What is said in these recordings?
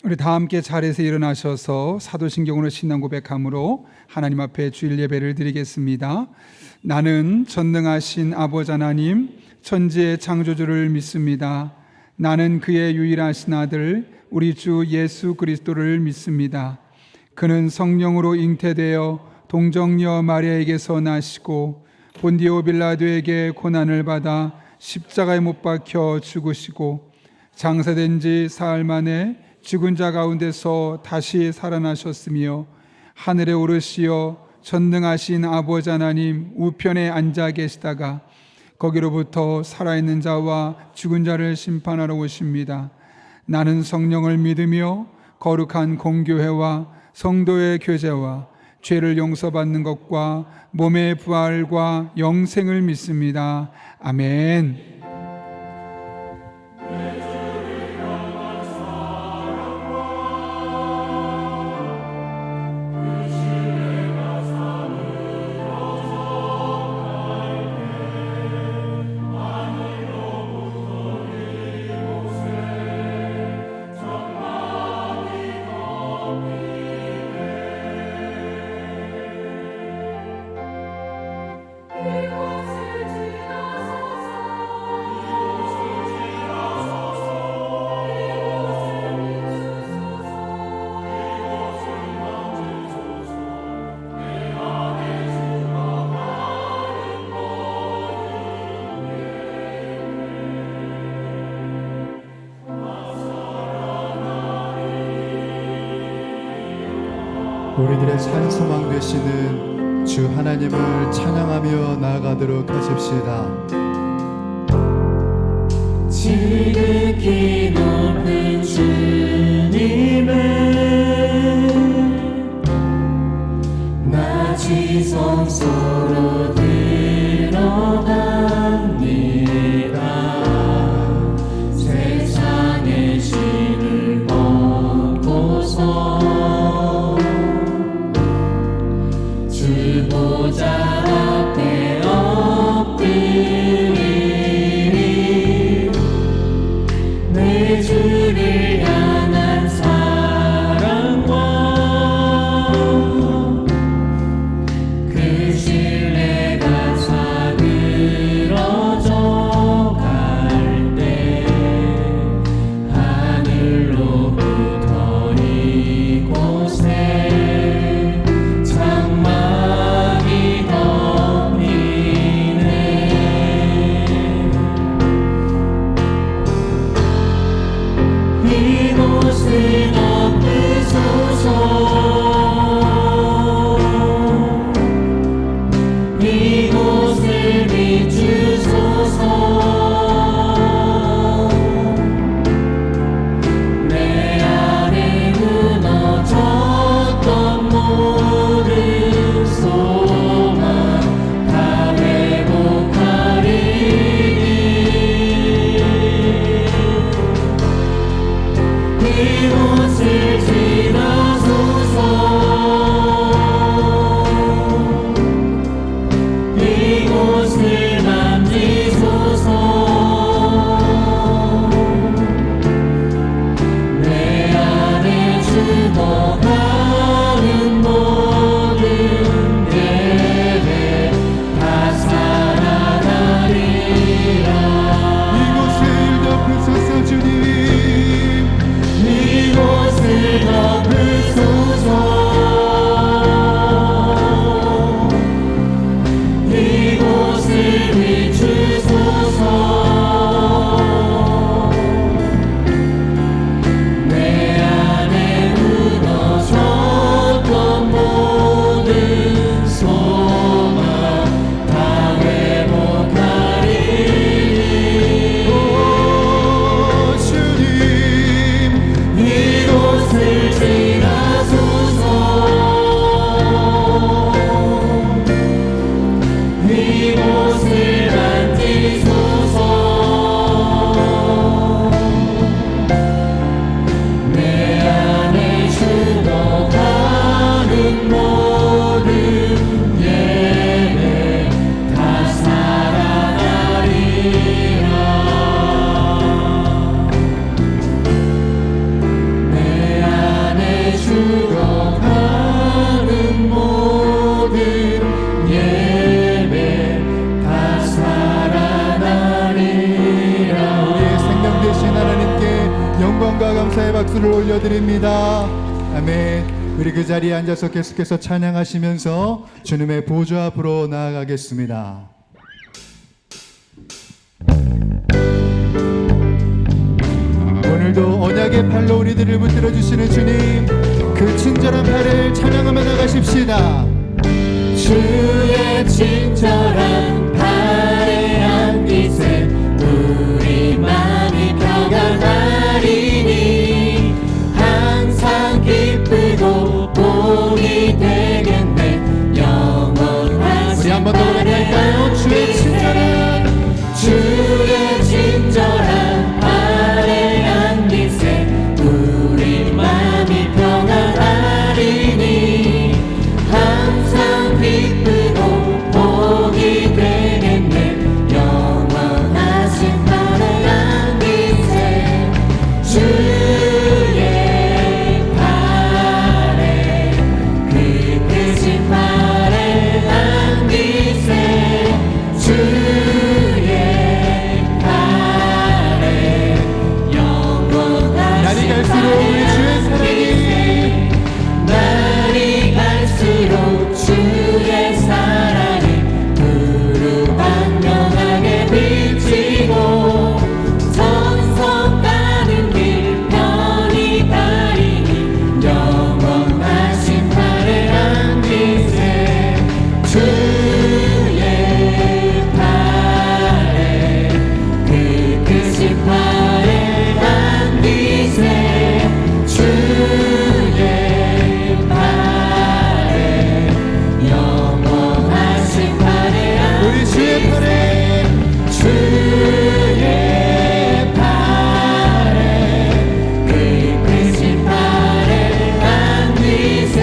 우리 다 함께 자리에서 일어나셔서 사도신경으로 신앙 고백함으로 하나님 앞에 주일 예배를 드리겠습니다. 나는 전능하신 아버지 하나님 천지의 창조주를 믿습니다. 나는 그의 유일하신 아들 우리 주 예수 그리스도를 믿습니다. 그는 성령으로 잉태되어 동정녀 마리아에게서 나시고 본디오 빌라도에게 고난을 받아 십자가에 못 박혀 죽으시고 장사된 지 사흘 만에 죽은 자 가운데서 다시 살아나셨으며 하늘에 오르시어 전능하신 아버지 하나님 우편에 앉아 계시다가 거기로부터 살아있는 자와 죽은 자를 심판하러 오십니다. 나는 성령을 믿으며 거룩한 공교회와 성도의 교제와 죄를 용서받는 것과 몸의 부활과 영생을 믿습니다. 아멘. 우리들의 산 소망 되시는 주 하나님을 찬양하며 나아가도록 하십시다. 지극히 높은 주님을 나 지성소로 들어갑니다. 세상의 신을 벗고서 주보좌 앞에 엎드리리. 내 주를 향한 사랑과 그 신뢰가 사그러져 갈 때 하늘로부터 이곳에 장막이 덮이네. 이곳을 덮으소서. 이곳을 비추소서. 내 안에 무너졌던 모든 소망 다 회복하리니. 이곳을 지나소서. 이곳을 만지소서. 내 안에 죽어가는 모든 예배 다 살아나리라. 이곳을 덮으소서 주님. 이곳을 덮으소서. 영광과 감사의 박수를 올려드립니다. 아멘. 우리 그 자리에 앉아서 계속해서 찬양하시면서 주님의 보좌 앞으로 나아가겠습니다. 오늘도 언약의 팔로 우리들을 붙들어 주시는 주님, 그 친절한 팔을 찬양하며 나가십시다. 주의 친절한 팔에 안기세 우리 마음이 평안하리니 항상 기쁘고 복이 되겠네 영원하신 우리 한 번 더 고백할까요? 주의 친절한 팔에 안기세 우리 마음이 평안하리니 항상 기쁘고 복이 되겠네 영원하신 팔에 안기세 주의 팔에 그 크신 팔에 안기세 주의 팔에 영원하신 날이 갈수록 우리 주의 사랑이 날이 갈수록 주의 사랑이 두루반명하게 비치고 천성 가는 길 편히 가리니 영원하신 팔에 안기세 주의 팔에 그 크신 팔에 안기세 주의 팔에 영원하신 팔에 우리 주의 팔에 주의 팔에 그 크신 팔에 안기세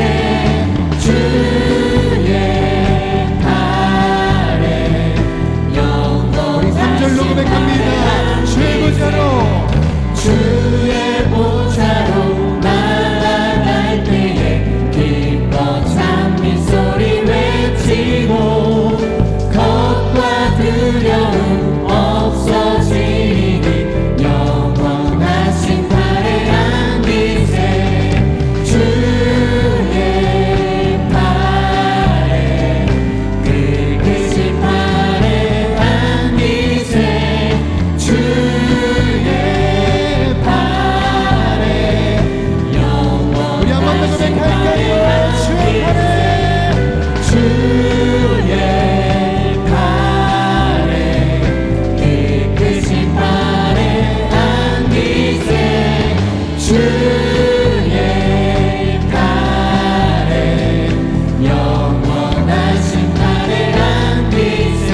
주의 팔에 우리 3절로 영원하신 고백합니다. 주의 보좌로 주의 보좌로 나아갈 때에 기뻐 찬미 소리 외치고 겁과 두려움 없어지니 영원하신 팔에 안기세 주의 팔에 그 크신 팔에 안기세 주의 팔에 우리 한 번 더 영원하신 고백할까요? 주의 팔에 주의 팔에 그 크신 팔에 안기세 주의 팔에 영원하신 팔에 안기세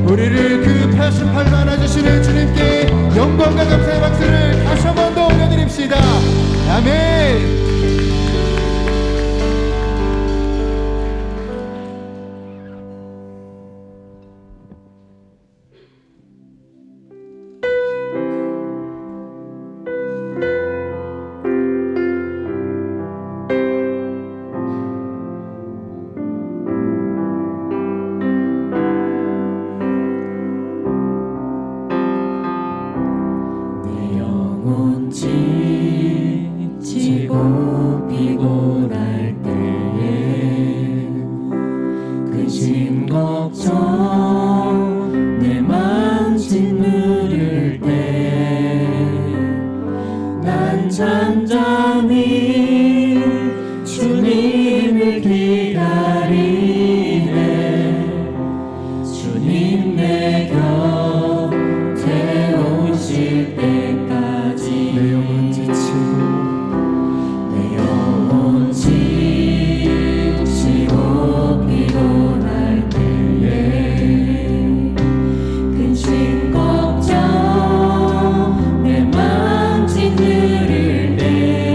우리를 그 펴신 팔로 안아주시는 주님께 영광과 감사의 박수를 다시 한 번 더 올려드립시다. 아멘. 내 영혼 지치고 피곤할 때에 근심 걱정 내 맘 짓누를 때에 난 잠잠히 주님을 기다리네 주님 내 곁에 오실 때까지 내 영혼 지치고 내 영혼 지치고 피곤할 때에 근심 걱정 내 맘 짓누를 때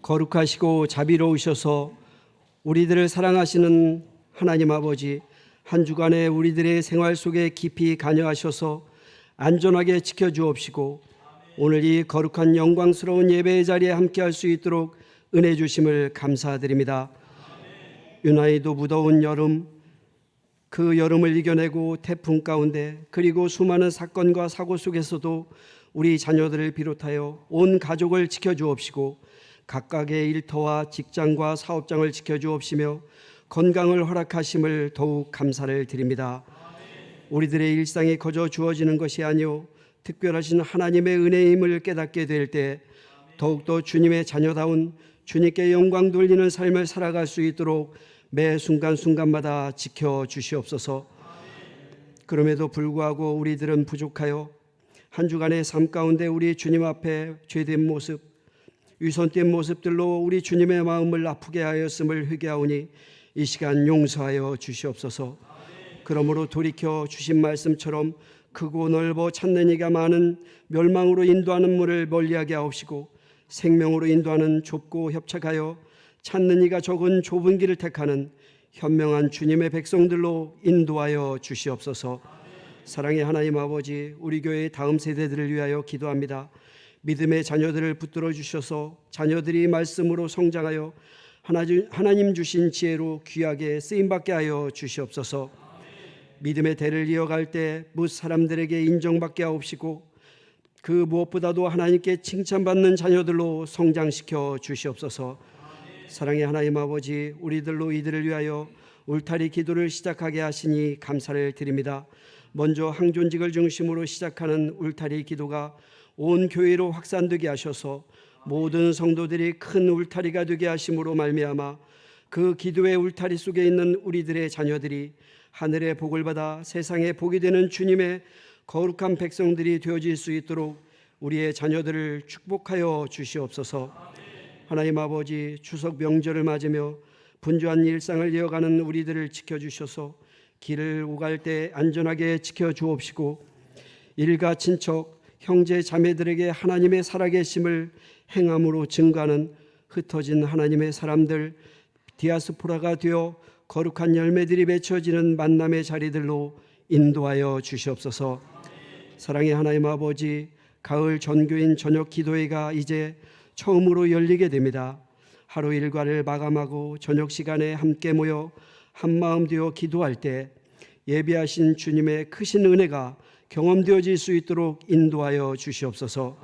거룩하시고 자비로우셔서 우리들을 사랑하시는 하나님 아버지, 한 주간의 우리들의 생활 속에 깊이 관여하셔서 안전하게 지켜주옵시고 오늘 이 거룩한 영광스러운 예배의 자리에 함께할 수 있도록 은혜 주심을 감사드립니다. 유난히도 무더운 여름, 그 여름을 이겨내고 태풍 가운데 그리고 수많은 사건과 사고 속에서도 우리 자녀들을 비롯하여 온 가족을 지켜주옵시고 각각의 일터와 직장과 사업장을 지켜주옵시며 건강을 허락하심을 더욱 감사를 드립니다. 우리들의 일상이 거저 주어지는 것이 아니오 특별하신 하나님의 은혜임을 깨닫게 될 때 더욱더 주님의 자녀다운 주님께 영광 돌리는 삶을 살아갈 수 있도록 매 순간순간마다 지켜주시옵소서. 그럼에도 불구하고 우리들은 부족하여 한 주간의 삶 가운데 우리 주님 앞에 죄된 모습, 위선된 모습들로 우리 주님의 마음을 아프게 하였음을 회개하오니 이 시간 용서하여 주시옵소서. 그러므로 돌이켜 주신 말씀처럼 크고 넓어 찾는 이가 많은 멸망으로 인도하는 문을 멀리하게 하옵시고 생명으로 인도하는 좁고 협착하여 찾는 이가 적은 좁은 길을 택하는 현명한 주님의 백성들로 인도하여 주시옵소서. 사랑의 하나님 아버지, 우리 교회의 다음 세대들을 위하여 기도합니다. 믿음의 자녀들을 붙들어 주셔서 자녀들이 말씀으로 성장하여 하나님 주신 지혜로 귀하게 쓰임받게 하여 주시옵소서. 믿음의 대를 이어갈 때 뭇 사람들에게 인정받게 하옵시고 그 무엇보다도 하나님께 칭찬받는 자녀들로 성장시켜 주시옵소서. 사랑의 하나님 아버지, 우리들로 이들을 위하여 울타리 기도를 시작하게 하시니 감사를 드립니다. 먼저 항존직을 중심으로 시작하는 울타리 기도가 온 교회로 확산되게 하셔서 모든 성도들이 큰 울타리가 되게 하심으로 말미암아 그 기도의 울타리 속에 있는 우리들의 자녀들이 하늘의 복을 받아 세상에 복이 되는 주님의 거룩한 백성들이 되어질 수 있도록 우리의 자녀들을 축복하여 주시옵소서. 하나님 아버지, 추석 명절을 맞으며 분주한 일상을 이어가는 우리들을 지켜주셔서 길을 오갈 때 안전하게 지켜주옵시고 일가 친척 형제 자매들에게 하나님의 살아계심을 행함으로 증가하는 흩어진 하나님의 사람들 디아스포라가 되어 거룩한 열매들이 맺혀지는 만남의 자리들로 인도하여 주시옵소서. 사랑의 하나님 아버지, 가을 전교인 저녁 기도회가 이제 처음으로 열리게 됩니다. 하루 일과를 마감하고 저녁 시간에 함께 모여 한마음 되어 기도할 때 예비하신 주님의 크신 은혜가 경험되어질 수 있도록 인도하여 주시옵소서.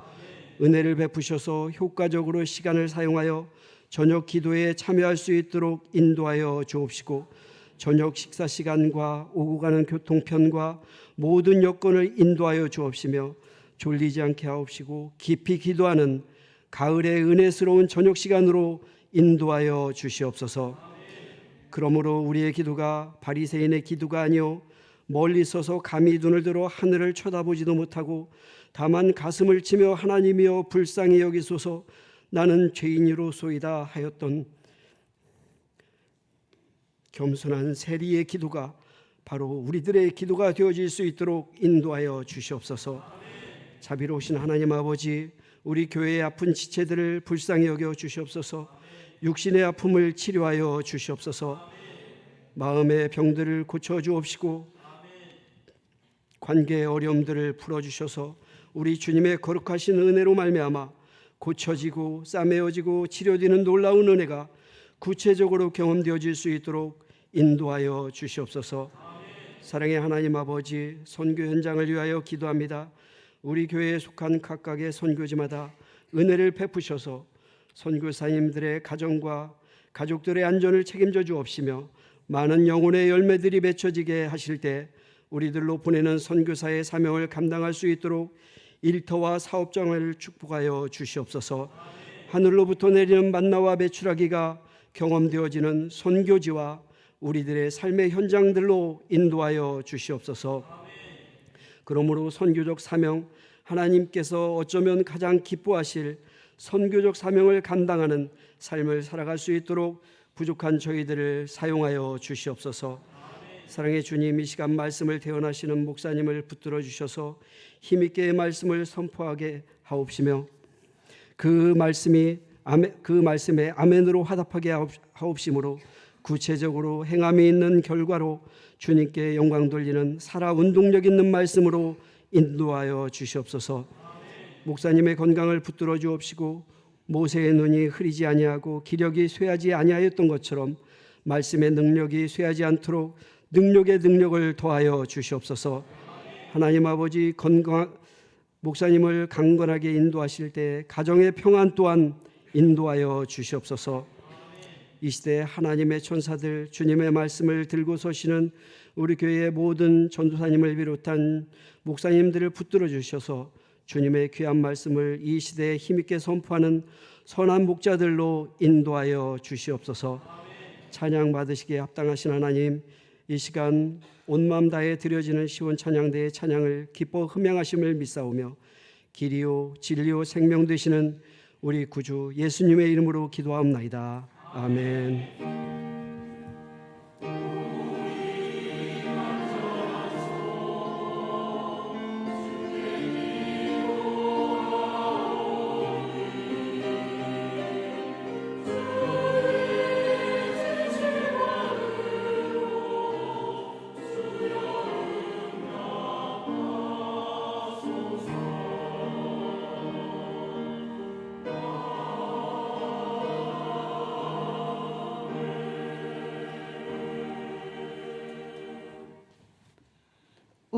은혜를 베푸셔서 효과적으로 시간을 사용하여 저녁 기도에 참여할 수 있도록 인도하여 주옵시고 저녁 식사 시간과 오고 가는 교통편과 모든 여건을 인도하여 주옵시며 졸리지 않게 하옵시고 깊이 기도하는 가을의 은혜스러운 저녁 시간으로 인도하여 주시옵소서. 그러므로 우리의 기도가 바리새인의 기도가 아니요 멀리 서서 감히 눈을 들어 하늘을 쳐다보지도 못하고 다만 가슴을 치며 하나님이여 불쌍히 여기소서 나는 죄인이로소이다 하였던 겸손한 세리의 기도가 바로 우리들의 기도가 되어질 수 있도록 인도하여 주시옵소서. 자비로우신 하나님 아버지, 우리 교회의 아픈 지체들을 불쌍히 여겨 주시옵소서. 육신의 아픔을 치료하여 주시옵소서. 마음의 병들을 고쳐 주옵시고 관계의 어려움들을 풀어주셔서 우리 주님의 거룩하신 은혜로 말미암아 고쳐지고 싸매어지고 치료되는 놀라운 은혜가 구체적으로 경험되어질 수 있도록 인도하여 주시옵소서. 사랑의 하나님 아버지, 선교 현장을 위하여 기도합니다. 우리 교회에 속한 각각의 선교지마다 은혜를 베푸셔서 선교사님들의 가정과 가족들의 안전을 책임져 주옵시며 많은 영혼의 열매들이 맺혀지게 하실 때 우리들로 보내는 선교사의 사명을 감당할 수 있도록 일터와 사업장을 축복하여 주시옵소서. 하늘로부터 내리는 만나와 메추라기가 경험되어지는 선교지와 우리들의 삶의 현장들로 인도하여 주시옵소서. 그러므로 선교적 사명, 하나님께서 어쩌면 가장 기뻐하실 선교적 사명을 감당하는 삶을 살아갈 수 있도록 부족한 저희들을 사용하여 주시옵소서. 사랑의 주님, 이 시간 말씀을 대언하시는 목사님을 붙들어 주셔서 힘있게 말씀을 선포하게 하옵시며 그 말씀이 그 말씀에 아멘으로 화답하게 하옵심으로 구체적으로 행함이 있는 결과로 주님께 영광 돌리는 살아 운동력 있는 말씀으로 인도하여 주시옵소서. 목사님의 건강을 붙들어 주옵시고 모세의 눈이 흐리지 아니하고 기력이 쇠하지 아니하였던 것처럼 말씀의 능력이 쇠하지 않도록 능력의 능력을 더하여 주시옵소서. 하나님 아버지, 목사님을 강건하게 인도하실 때 가정의 평안 또한 인도하여 주시옵소서. 이 시대 하나님의 천사들, 주님의 말씀을 들고 서시는 우리 교회의 모든 전도사님을 비롯한 목사님들을 붙들어 주셔서 주님의 귀한 말씀을 이 시대에 힘있게 선포하는 선한 목자들로 인도하여 주시옵소서. 찬양 받으시기에 합당하신 하나님, 이 시간 온 마음 다해 드려지는 시온 찬양대의 찬양을 기뻐 흠양하심을 믿사오며 길이요 진리요 생명 되시는 우리 구주 예수님의 이름으로 기도하옵나이다. 아멘.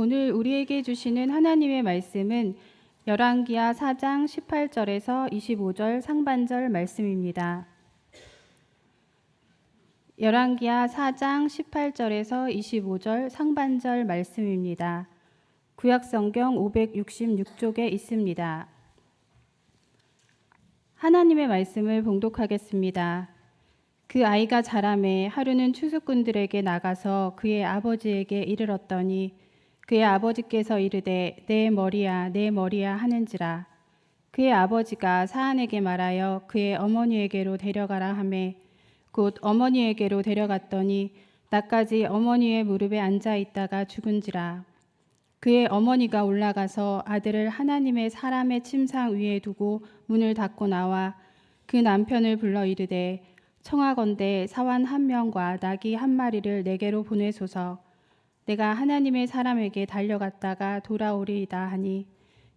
오늘 우리에게 주시는 하나님의 말씀은 열왕기하 4장 18절에서 25절 상반절 말씀입니다. 열왕기하 4장 18절에서 25절 상반절 말씀입니다. 구약성경 566쪽에 있습니다. 하나님의 말씀을 봉독하겠습니다. 그 아이가 자라매 하루는 추수꾼들에게 나가서 그의 아버지에게 이르렀더니 그의 아버지께서 이르되 내 머리야 내 머리야 하는지라. 그의 아버지가 사안에게 말하여 그의 어머니에게로 데려가라 하매 곧 어머니에게로 데려갔더니 낮까지 어머니의 무릎에 앉아 있다가 죽은지라. 그의 어머니가 올라가서 아들을 하나님의 사람의 침상 위에 두고 문을 닫고 나와 그 남편을 불러 이르되 청하건대 사환 한 명과 나귀 한 마리를 내게로 보내소서. 내가 하나님의 사람에게 달려갔다가 돌아오리이다 하니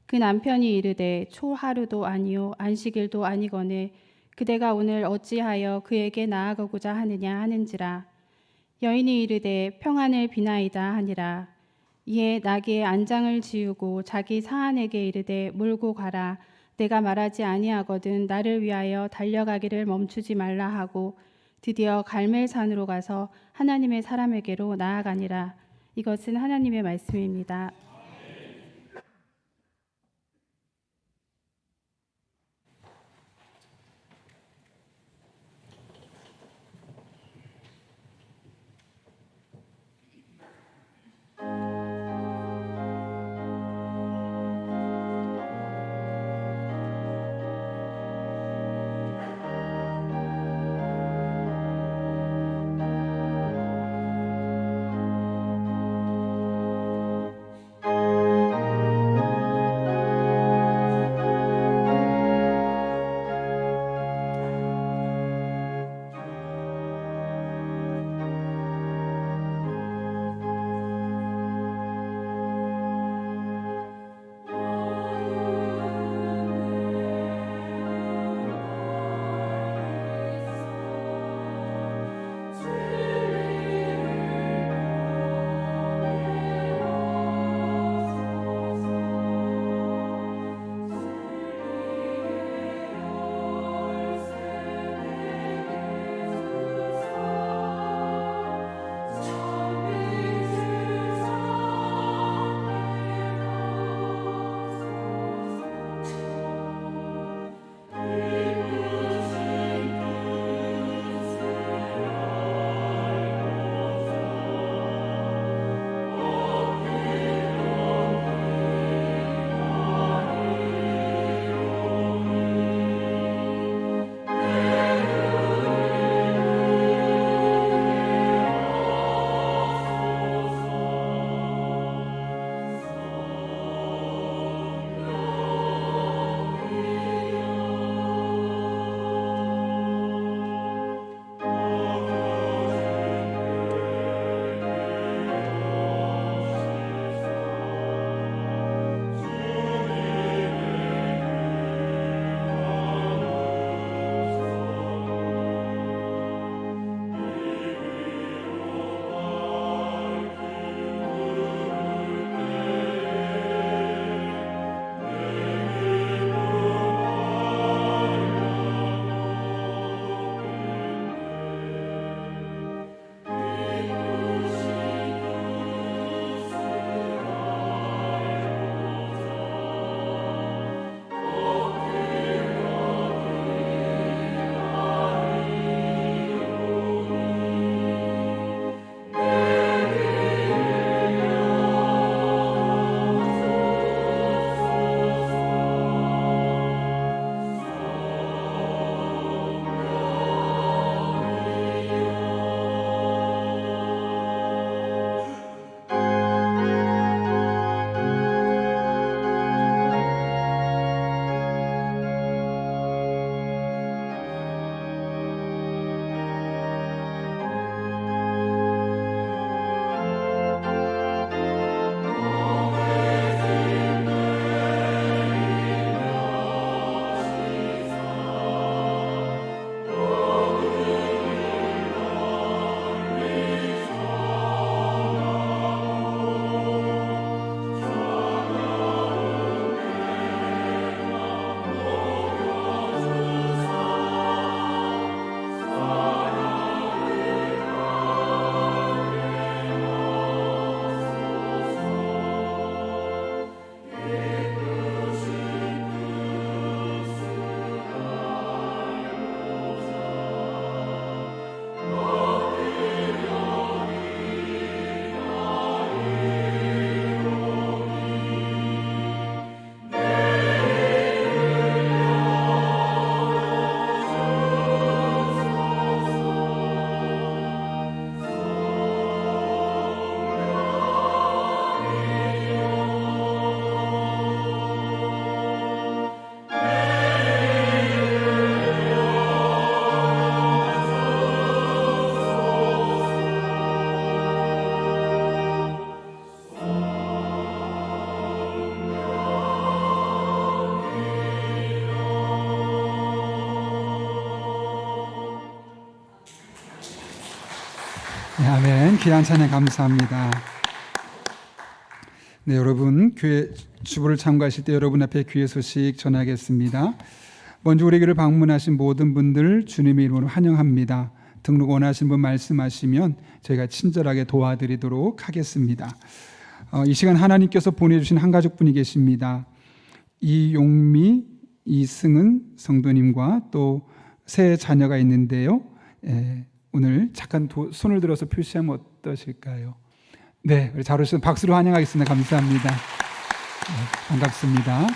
그 남편이 이르되 초 하루도 아니요 안식일도 아니거늘 그대가 오늘 어찌하여 그에게 나아가고자 하느냐 하는지라. 여인이 이르되 평안을 비나이다 하니라. 이에 나귀의 안장을 지우고 자기 사안에게 이르되 몰고 가라. 내가 말하지 아니하거든 나를 위하여 달려가기를 멈추지 말라 하고 드디어 갈멜산으로 가서 하나님의 사람에게로 나아가니라. 이것은 하나님의 말씀입니다. 네, 아멘. 귀한 찬양 감사합니다. 네, 여러분 교회 주보를 참가하실 때 여러분 앞에 귀의 소식 전하겠습니다. 먼저 우리 교회를 방문하신 모든 분들 주님의 이름으로 환영합니다. 등록 원하시는 분 말씀하시면 저희가 친절하게 도와드리도록 하겠습니다. 이 시간 하나님께서 보내주신 한 가족분이 계십니다. 이용미, 이승은 성도님과 또 세 자녀가 있는데요. 오늘 잠깐 손을 들어서 표시하면 어떠실까요? 네, 우리 잘 오셔서 박수로 환영하겠습니다. 감사합니다. 네, 반갑습니다.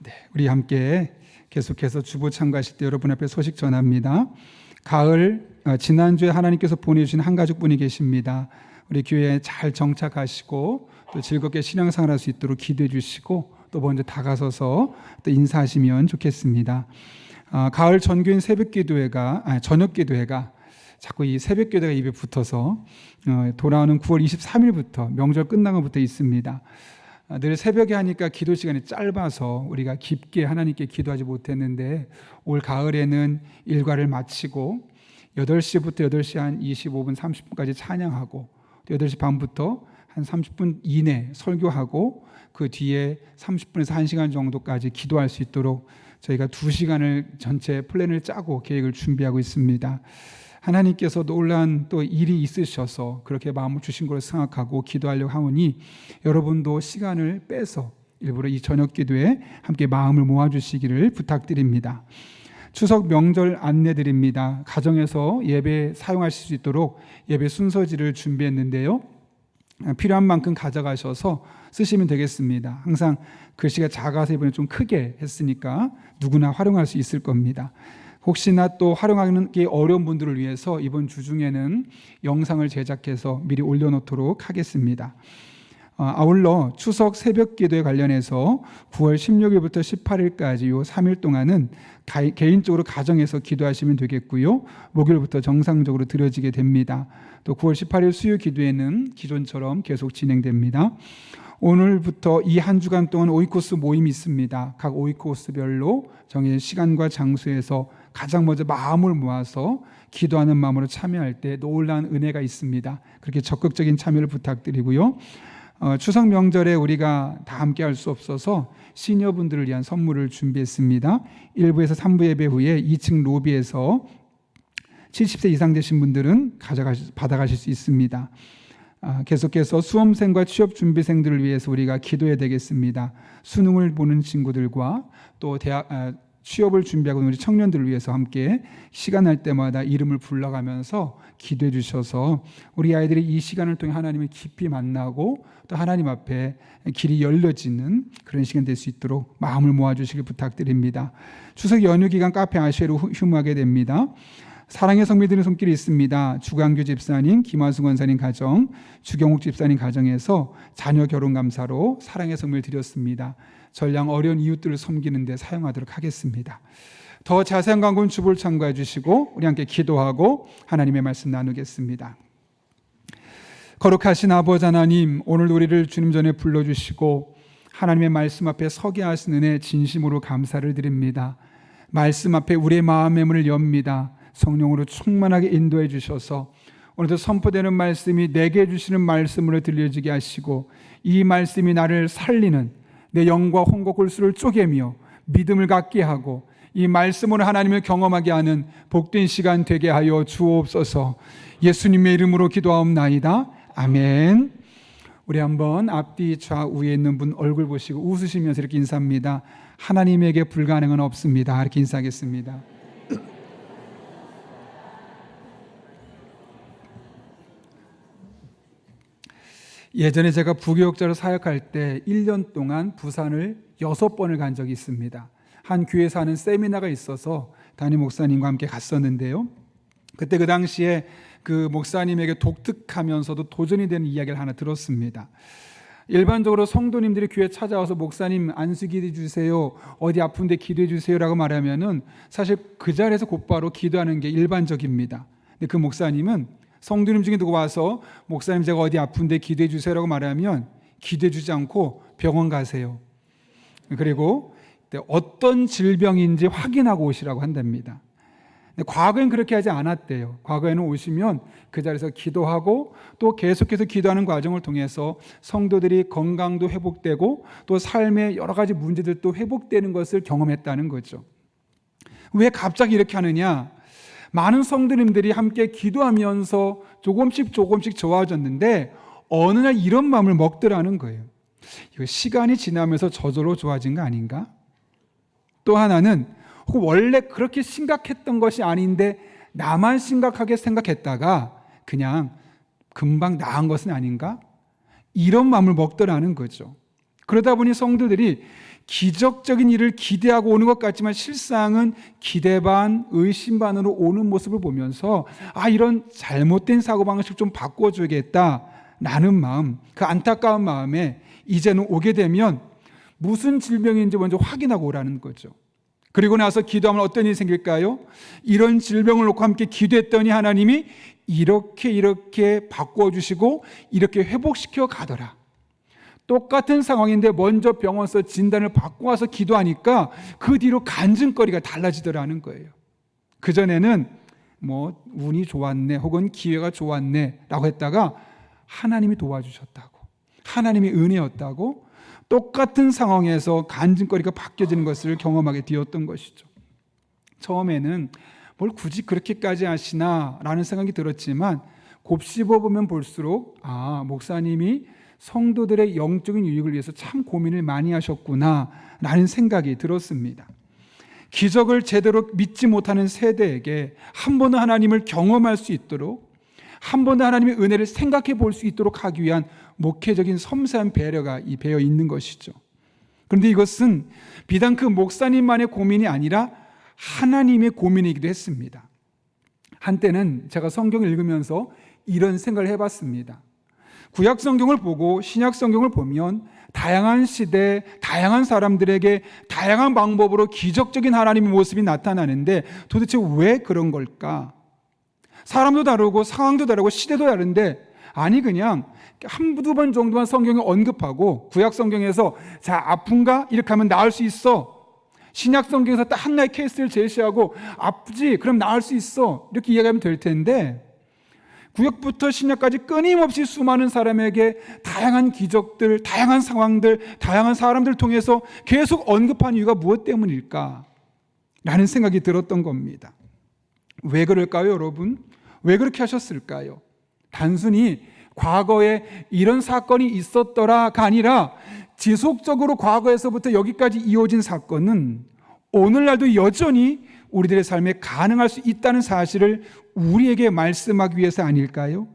네, 우리 함께 계속해서 주보 참가하실 때 여러분 앞에 소식 전합니다. 지난주에 하나님께서 보내주신 한 가족분이 계십니다. 우리 교회에 잘 정착하시고 또 즐겁게 신앙생활 할 수 있도록 기도해 주시고 또 먼저 다가서서 또 인사하시면 좋겠습니다. 가을 전교인 저녁 기도회가 자꾸 이 새벽 기도가 입에 붙어서 돌아오는 9월 23일부터 명절 끝나고부터 있습니다. 늘 새벽에 하니까 기도 시간이 짧아서 우리가 깊게 하나님께 기도하지 못했는데 올 가을에는 일과를 마치고 8시부터 8시 한 25분 30분까지 찬양하고 8시 반부터 한 30분 이내 설교하고 그 뒤에 30분에서 1시간 정도까지 기도할 수 있도록 저희가 2시간을 전체 플랜을 짜고 계획을 준비하고 있습니다. 하나님께서 놀라운 또 일이 있으셔서 그렇게 마음을 주신 것을 생각하고 기도하려고 하오니 여러분도 시간을 빼서 일부러 이 저녁 기도에 함께 마음을 모아주시기를 부탁드립니다. 추석 명절 안내드립니다. 가정에서 예배 사용하실 수 있도록 예배 순서지를 준비했는데요. 필요한 만큼 가져가셔서 쓰시면 되겠습니다. 항상 글씨가 작아서 이번에 좀 크게 했으니까 누구나 활용할 수 있을 겁니다. 혹시나 또 활용하기 어려운 분들을 위해서 이번 주 중에는 영상을 제작해서 미리 올려놓도록 하겠습니다. 아울러 추석 새벽 기도에 관련해서 9월 16일부터 18일까지 이 3일 동안은 개인적으로 가정에서 기도하시면 되겠고요. 목요일부터 정상적으로 드려지게 됩니다. 또 9월 18일 수요 기도회는 기존처럼 계속 진행됩니다. 오늘부터 이 한 주간 동안 오이코스 모임이 있습니다. 각 오이코스별로 정해진 시간과 장소에서 가장 먼저 마음을 모아서 기도하는 마음으로 참여할 때 놀라운 은혜가 있습니다. 그렇게 적극적인 참여를 부탁드리고요. 추석 명절에 우리가 다 함께 할 수 없어서 시니어분들을 위한 선물을 준비했습니다. 1부에서 3부 예배 후에 2층 로비에서 70세 이상 되신 분들은 받아가실 수 있습니다. 계속해서 수험생과 취업준비생들을 위해서 우리가 기도해야 되겠습니다. 수능을 보는 친구들과 또 취업을 준비하고 있는 우리 청년들을 위해서 함께 시간 날 때마다 이름을 불러가면서 기도해 주셔서 우리 아이들이 이 시간을 통해 하나님을 깊이 만나고 또 하나님 앞에 길이 열려지는 그런 시간 될 수 있도록 마음을 모아주시길 부탁드립니다. 추석 연휴 기간 카페 아쉐로 휴무하게 됩니다. 사랑의 성미들의 손길이 있습니다. 주광규 집사님, 김화수 권사님 가정, 주경욱 집사님 가정에서 자녀 결혼 감사로 사랑의 성미를 드렸습니다. 전량 어려운 이웃들을 섬기는 데 사용하도록 하겠습니다. 더 자세한 광고는 주보를 참고해 주시고 우리 함께 기도하고 하나님의 말씀 나누겠습니다. 거룩하신 아버지 하나님, 오늘 우리를 주님 전에 불러주시고 하나님의 말씀 앞에 서게 하신 은혜 진심으로 감사를 드립니다. 말씀 앞에 우리의 마음의 문을 엽니다. 성령으로 충만하게 인도해 주셔서 오늘도 선포되는 말씀이 내게 주시는 말씀으로 들려지게 하시고 이 말씀이 나를 살리는 내 영과 혼과 골수를 쪼개며 믿음을 갖게 하고 이 말씀으로 하나님을 경험하게 하는 복된 시간 되게 하여 주옵소서. 예수님의 이름으로 기도하옵나이다. 아멘. 우리 한번 앞뒤 좌우에 있는 분 얼굴 보시고 웃으시면서 이렇게 인사합니다. 하나님에게 불가능은 없습니다. 이렇게 인사하겠습니다. 예전에 제가 부교육자로 사역할 때 1년 동안 부산을 6번을 간 적이 있습니다. 한 교회에서 하는 세미나가 있어서 담임 목사님과 함께 갔었는데요. 그때 그 당시에 그 목사님에게 독특하면서도 도전이 되는 이야기를 하나 들었습니다. 일반적으로 성도님들이 교회에 찾아와서 목사님 안수 기도해 주세요, 어디 아픈데 기도해 주세요라고 말하면은 사실 그 자리에서 곧바로 기도하는 게 일반적입니다. 근데 그 목사님은 성도님 중에 누구 와서 목사님 제가 어디 아픈데 기도해 주세요라고 말하면 기도해 주지 않고 병원 가세요. 그리고 어떤 질병인지 확인하고 오시라고 한답니다. 근데 과거엔 그렇게 하지 않았대요. 과거에는 오시면 그 자리에서 기도하고 또 계속해서 기도하는 과정을 통해서 성도들이 건강도 회복되고 또 삶의 여러 가지 문제들도 회복되는 것을 경험했다는 거죠. 왜 갑자기 이렇게 하느냐? 많은 성도님들이 함께 기도하면서 조금씩 좋아졌는데 어느 날 이런 마음을 먹더라는 거예요. 이거 시간이 지나면서 저절로 좋아진 거 아닌가? 또 하나는 혹은 원래 그렇게 심각했던 것이 아닌데 나만 심각하게 생각했다가 그냥 금방 나은 것은 아닌가? 이런 마음을 먹더라는 거죠. 그러다 보니 성도들이 기적적인 일을 기대하고 오는 것 같지만 실상은 기대 반, 의심 반으로 오는 모습을 보면서 이런 잘못된 사고방식 좀 바꿔줘야겠다라는 마음, 그 안타까운 마음에 이제는 오게 되면 무슨 질병인지 먼저 확인하고 오라는 거죠. 그리고 나서 기도하면 어떤 일이 생길까요? 이런 질병을 놓고 함께 기도했더니 하나님이 이렇게 바꿔주시고 이렇게 회복시켜 가더라. 똑같은 상황인데 먼저 병원에서 진단을 받고 와서 기도하니까 그 뒤로 간증거리가 달라지더라는 거예요. 그전에는 운이 좋았네 혹은 기회가 좋았네 라고 했다가 하나님이 도와주셨다고, 하나님이 은혜였다고 똑같은 상황에서 간증거리가 바뀌어지는 것을 경험하게 되었던 것이죠. 처음에는 뭘 굳이 그렇게까지 하시나 라는 생각이 들었지만 곱씹어보면 볼수록 목사님이 성도들의 영적인 유익을 위해서 참 고민을 많이 하셨구나 라는 생각이 들었습니다. 기적을 제대로 믿지 못하는 세대에게 한 번은 하나님을 경험할 수 있도록, 한 번은 하나님의 은혜를 생각해 볼 수 있도록 하기 위한 목회적인 섬세한 배려가 배어 있는 것이죠. 그런데 이것은 비단 그 목사님만의 고민이 아니라 하나님의 고민이기도 했습니다. 한때는 제가 성경을 읽으면서 이런 생각을 해봤습니다. 구약 성경을 보고 신약 성경을 보면 다양한 시대, 다양한 사람들에게 다양한 방법으로 기적적인 하나님의 모습이 나타나는데 도대체 왜 그런 걸까? 사람도 다르고 상황도 다르고 시대도 다른데 그냥 한두 번 정도만 성경에 언급하고 구약 성경에서 아픈가? 이렇게 하면 나을 수 있어. 신약 성경에서 딱 하나의 케이스를 제시하고 아프지? 그럼 나을 수 있어. 이렇게 이야기하면 될 텐데 구약부터 신약까지 끊임없이 수많은 사람에게 다양한 기적들, 다양한 상황들, 다양한 사람들을 통해서 계속 언급한 이유가 무엇 때문일까? 라는 생각이 들었던 겁니다. 왜 그럴까요, 여러분? 왜 그렇게 하셨을까요? 단순히 과거에 이런 사건이 있었더라가 아니라 지속적으로 과거에서부터 여기까지 이어진 사건은 오늘날도 여전히 우리들의 삶에 가능할 수 있다는 사실을 우리에게 말씀하기 위해서 아닐까요?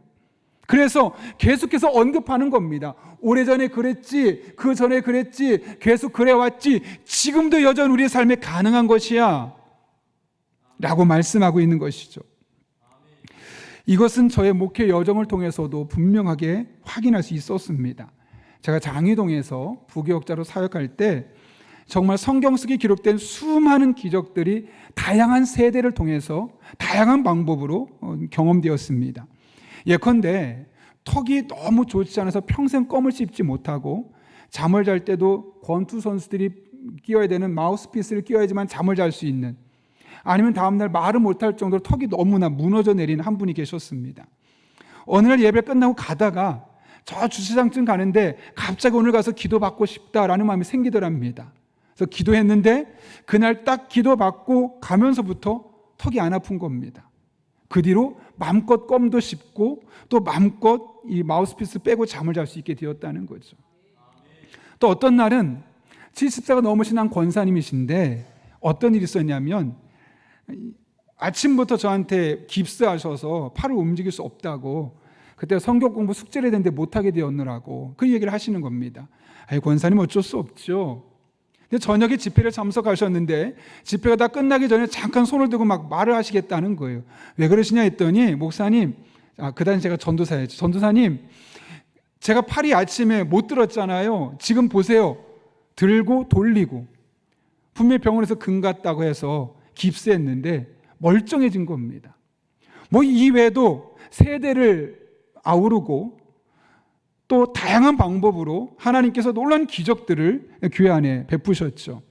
그래서 계속해서 언급하는 겁니다. 오래전에 그랬지, 그 전에 그랬지, 계속 그래왔지, 지금도 여전히 우리의 삶에 가능한 것이야 라고 말씀하고 있는 것이죠. 이것은 저의 목회 여정을 통해서도 분명하게 확인할 수 있었습니다. 제가 장희동에서 부교역자로 사역할 때 정말 성경 속에 기록된 수많은 기적들이 다양한 세대를 통해서 다양한 방법으로 경험되었습니다. 예컨대 턱이 너무 좋지 않아서 평생 껌을 씹지 못하고 잠을 잘 때도 권투 선수들이 끼워야 되는 마우스피스를 끼워야지만 잠을 잘 수 있는, 아니면 다음날 말을 못할 정도로 턱이 너무나 무너져 내린 한 분이 계셨습니다. 어느 날 예배 끝나고 가다가 저 주차장쯤 가는데 갑자기 오늘 가서 기도받고 싶다라는 마음이 생기더랍니다. 그래서 기도했는데 그날 딱 기도받고 가면서부터 턱이 안 아픈 겁니다. 그 뒤로 마음껏 껌도 씹고 또 마음껏 이 마우스피스 빼고 잠을 잘 수 있게 되었다는 거죠. 또 어떤 날은 70세가 넘으신 한 권사님이신데 어떤 일이 있었냐면 아침부터 저한테 깁스하셔서 팔을 움직일 수 없다고, 그때 성경 공부 숙제를 했는데 못하게 되었느라고 그 얘기를 하시는 겁니다. 권사님 어쩔 수 없죠. 근데 저녁에 집회를 참석하셨는데 집회가 다 끝나기 전에 잠깐 손을 들고 막 말을 하시겠다는 거예요. 왜 그러시냐 했더니 목사님, 그 당시 제가 전도사였죠. 전도사님, 제가 팔이 아침에 못 들었잖아요. 지금 보세요. 들고 돌리고 분명히 병원에서 금 갔다고 해서 깁스했는데 멀쩡해진 겁니다. 이외에도 세대를 아우르고 또 다양한 방법으로 하나님께서 놀라운 기적들을 교회 안에 베푸셨죠.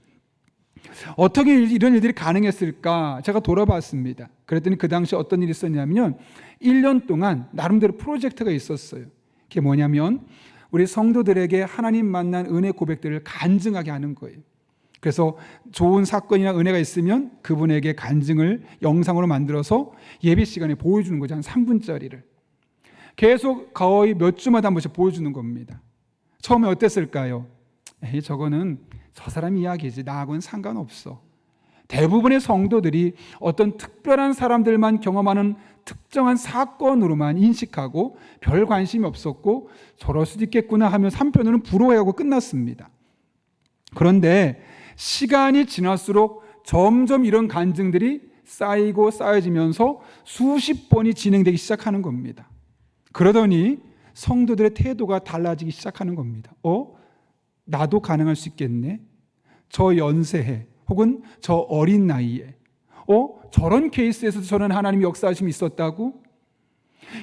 어떻게 이런 일들이 가능했을까 제가 돌아봤습니다. 그랬더니 그 당시 어떤 일이 있었냐면 1년 동안 나름대로 프로젝트가 있었어요. 그게 뭐냐면 우리 성도들에게 하나님 만난 은혜 고백들을 간증하게 하는 거예요. 그래서 좋은 사건이나 은혜가 있으면 그분에게 간증을 영상으로 만들어서 예배 시간에 보여주는 거죠. 한 3분짜리를. 계속 거의 몇 주마다 한 번씩 보여주는 겁니다. 처음에 어땠을까요? 에이, 저거는 저 사람 이야기지. 나하고는 상관없어. 대부분의 성도들이 어떤 특별한 사람들만 경험하는 특정한 사건으로만 인식하고 별 관심이 없었고 저럴 수도 있겠구나 하며 한편으로는 부러워하고 끝났습니다. 그런데 시간이 지날수록 점점 이런 간증들이 쌓이고 쌓여지면서 수십 번이 진행되기 시작하는 겁니다. 그러더니 성도들의 태도가 달라지기 시작하는 겁니다. 나도 가능할 수 있겠네. 저 연세에 혹은 저 어린 나이에 저런 케이스에서도 저런 하나님의 역사하심이 있었다고?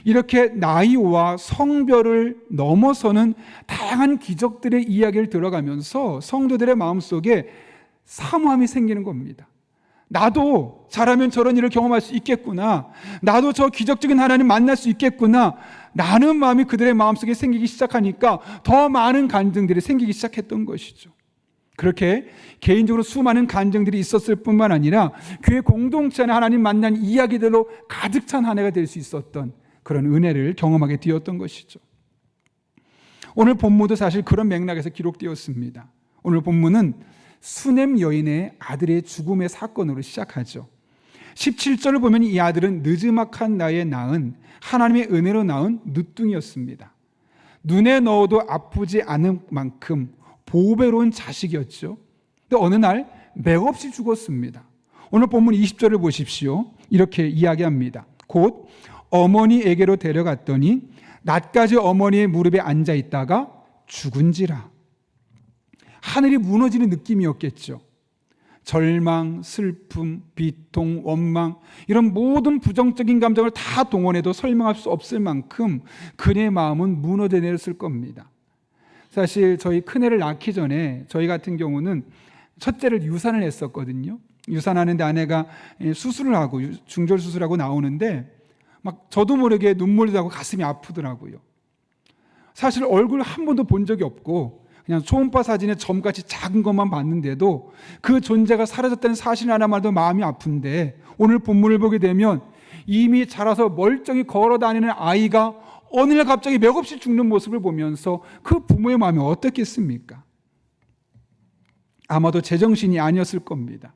이렇게 나이와 성별을 넘어서는 다양한 기적들의 이야기를 들어가면서 성도들의 마음속에 사모함이 생기는 겁니다. 나도 잘하면 저런 일을 경험할 수 있겠구나. 나도 저 기적적인 하나님 만날 수 있겠구나. 라는 마음이 그들의 마음속에 생기기 시작하니까 더 많은 간증들이 생기기 시작했던 것이죠. 그렇게 개인적으로 수많은 간증들이 있었을 뿐만 아니라 교회 공동체 안에 하나님 만난 이야기들로 가득 찬 한 해가 될 수 있었던 그런 은혜를 경험하게 되었던 것이죠. 오늘 본문도 사실 그런 맥락에서 기록되었습니다. 오늘 본문은 수넴 여인의 아들의 죽음의 사건으로 시작하죠. 17절을 보면 이 아들은 느즈막한 나이에 낳은 하나님의 은혜로 낳은 늦둥이였습니다. 눈에 넣어도 아프지 않을 만큼 보배로운 자식이었죠. 근데 어느 날 맥없이 죽었습니다. 오늘 본문 20절을 보십시오. 이렇게 이야기합니다. 곧 어머니에게로 데려갔더니 낮까지 어머니의 무릎에 앉아 있다가 죽은지라. 하늘이 무너지는 느낌이었겠죠. 절망, 슬픔, 비통, 원망 이런 모든 부정적인 감정을 다 동원해도 설명할 수 없을 만큼 그의 마음은 무너져 내렸을 겁니다. 사실 저희 큰애를 낳기 전에 저희 같은 경우는 첫째를 유산을 했었거든요. 유산하는데 아내가 수술을 하고 중절 수술하고 나오는데 막 저도 모르게 눈물이 나고 가슴이 아프더라고요. 사실 얼굴 한 번도 본 적이 없고 그냥 초음파 사진에 점같이 작은 것만 봤는데도 그 존재가 사라졌다는 사실 하나만도 마음이 아픈데 오늘 본문을 보게 되면 이미 자라서 멀쩡히 걸어 다니는 아이가 어느 날 갑자기 맥없이 죽는 모습을 보면서 그 부모의 마음이 어떻겠습니까? 아마도 제정신이 아니었을 겁니다.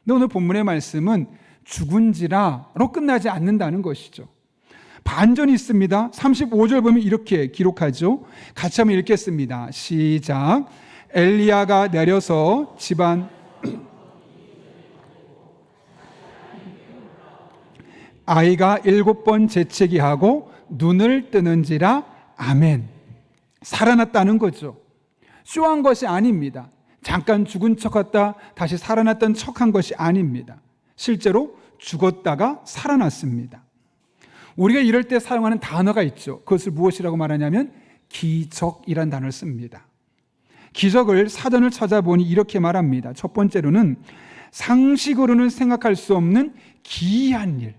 근데 오늘 본문의 말씀은 죽은지라로 끝나지 않는다는 것이죠. 반전이 있습니다. 35절 보면 이렇게 기록하죠. 같이 한번 읽겠습니다. 시작. 엘리야가 내려서 집안 아이가 7번 재채기 하고 눈을 뜨는지라. 아멘. 살아났다는 거죠. 쇼한 것이 아닙니다. 잠깐 죽은 척했다 다시 살아났던 척한 것이 아닙니다. 실제로 죽었다가 살아났습니다. 우리가 이럴 때 사용하는 단어가 있죠. 그것을 무엇이라고 말하냐면 기적이란 단어를 씁니다. 기적을 사전을 찾아보니 이렇게 말합니다. 첫 번째로는 상식으로는 생각할 수 없는 기이한 일.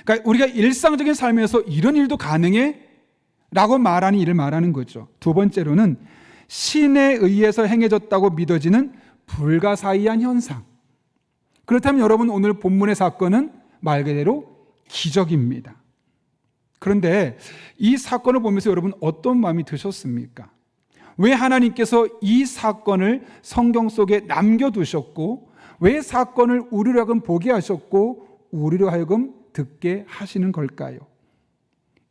그러니까 우리가 일상적인 삶에서 이런 일도 가능해? 라고 말하는 일을 말하는 거죠. 두 번째로는 신에 의해서 행해졌다고 믿어지는 불가사의한 현상. 그렇다면 여러분 오늘 본문의 사건은 말 그대로 기적입니다. 그런데 이 사건을 보면서 여러분 어떤 마음이 드셨습니까? 왜 하나님께서 이 사건을 성경 속에 남겨두셨고 왜 사건을 우리로 하여금 보게 하셨고 우리로 하여금 듣게 하시는 걸까요?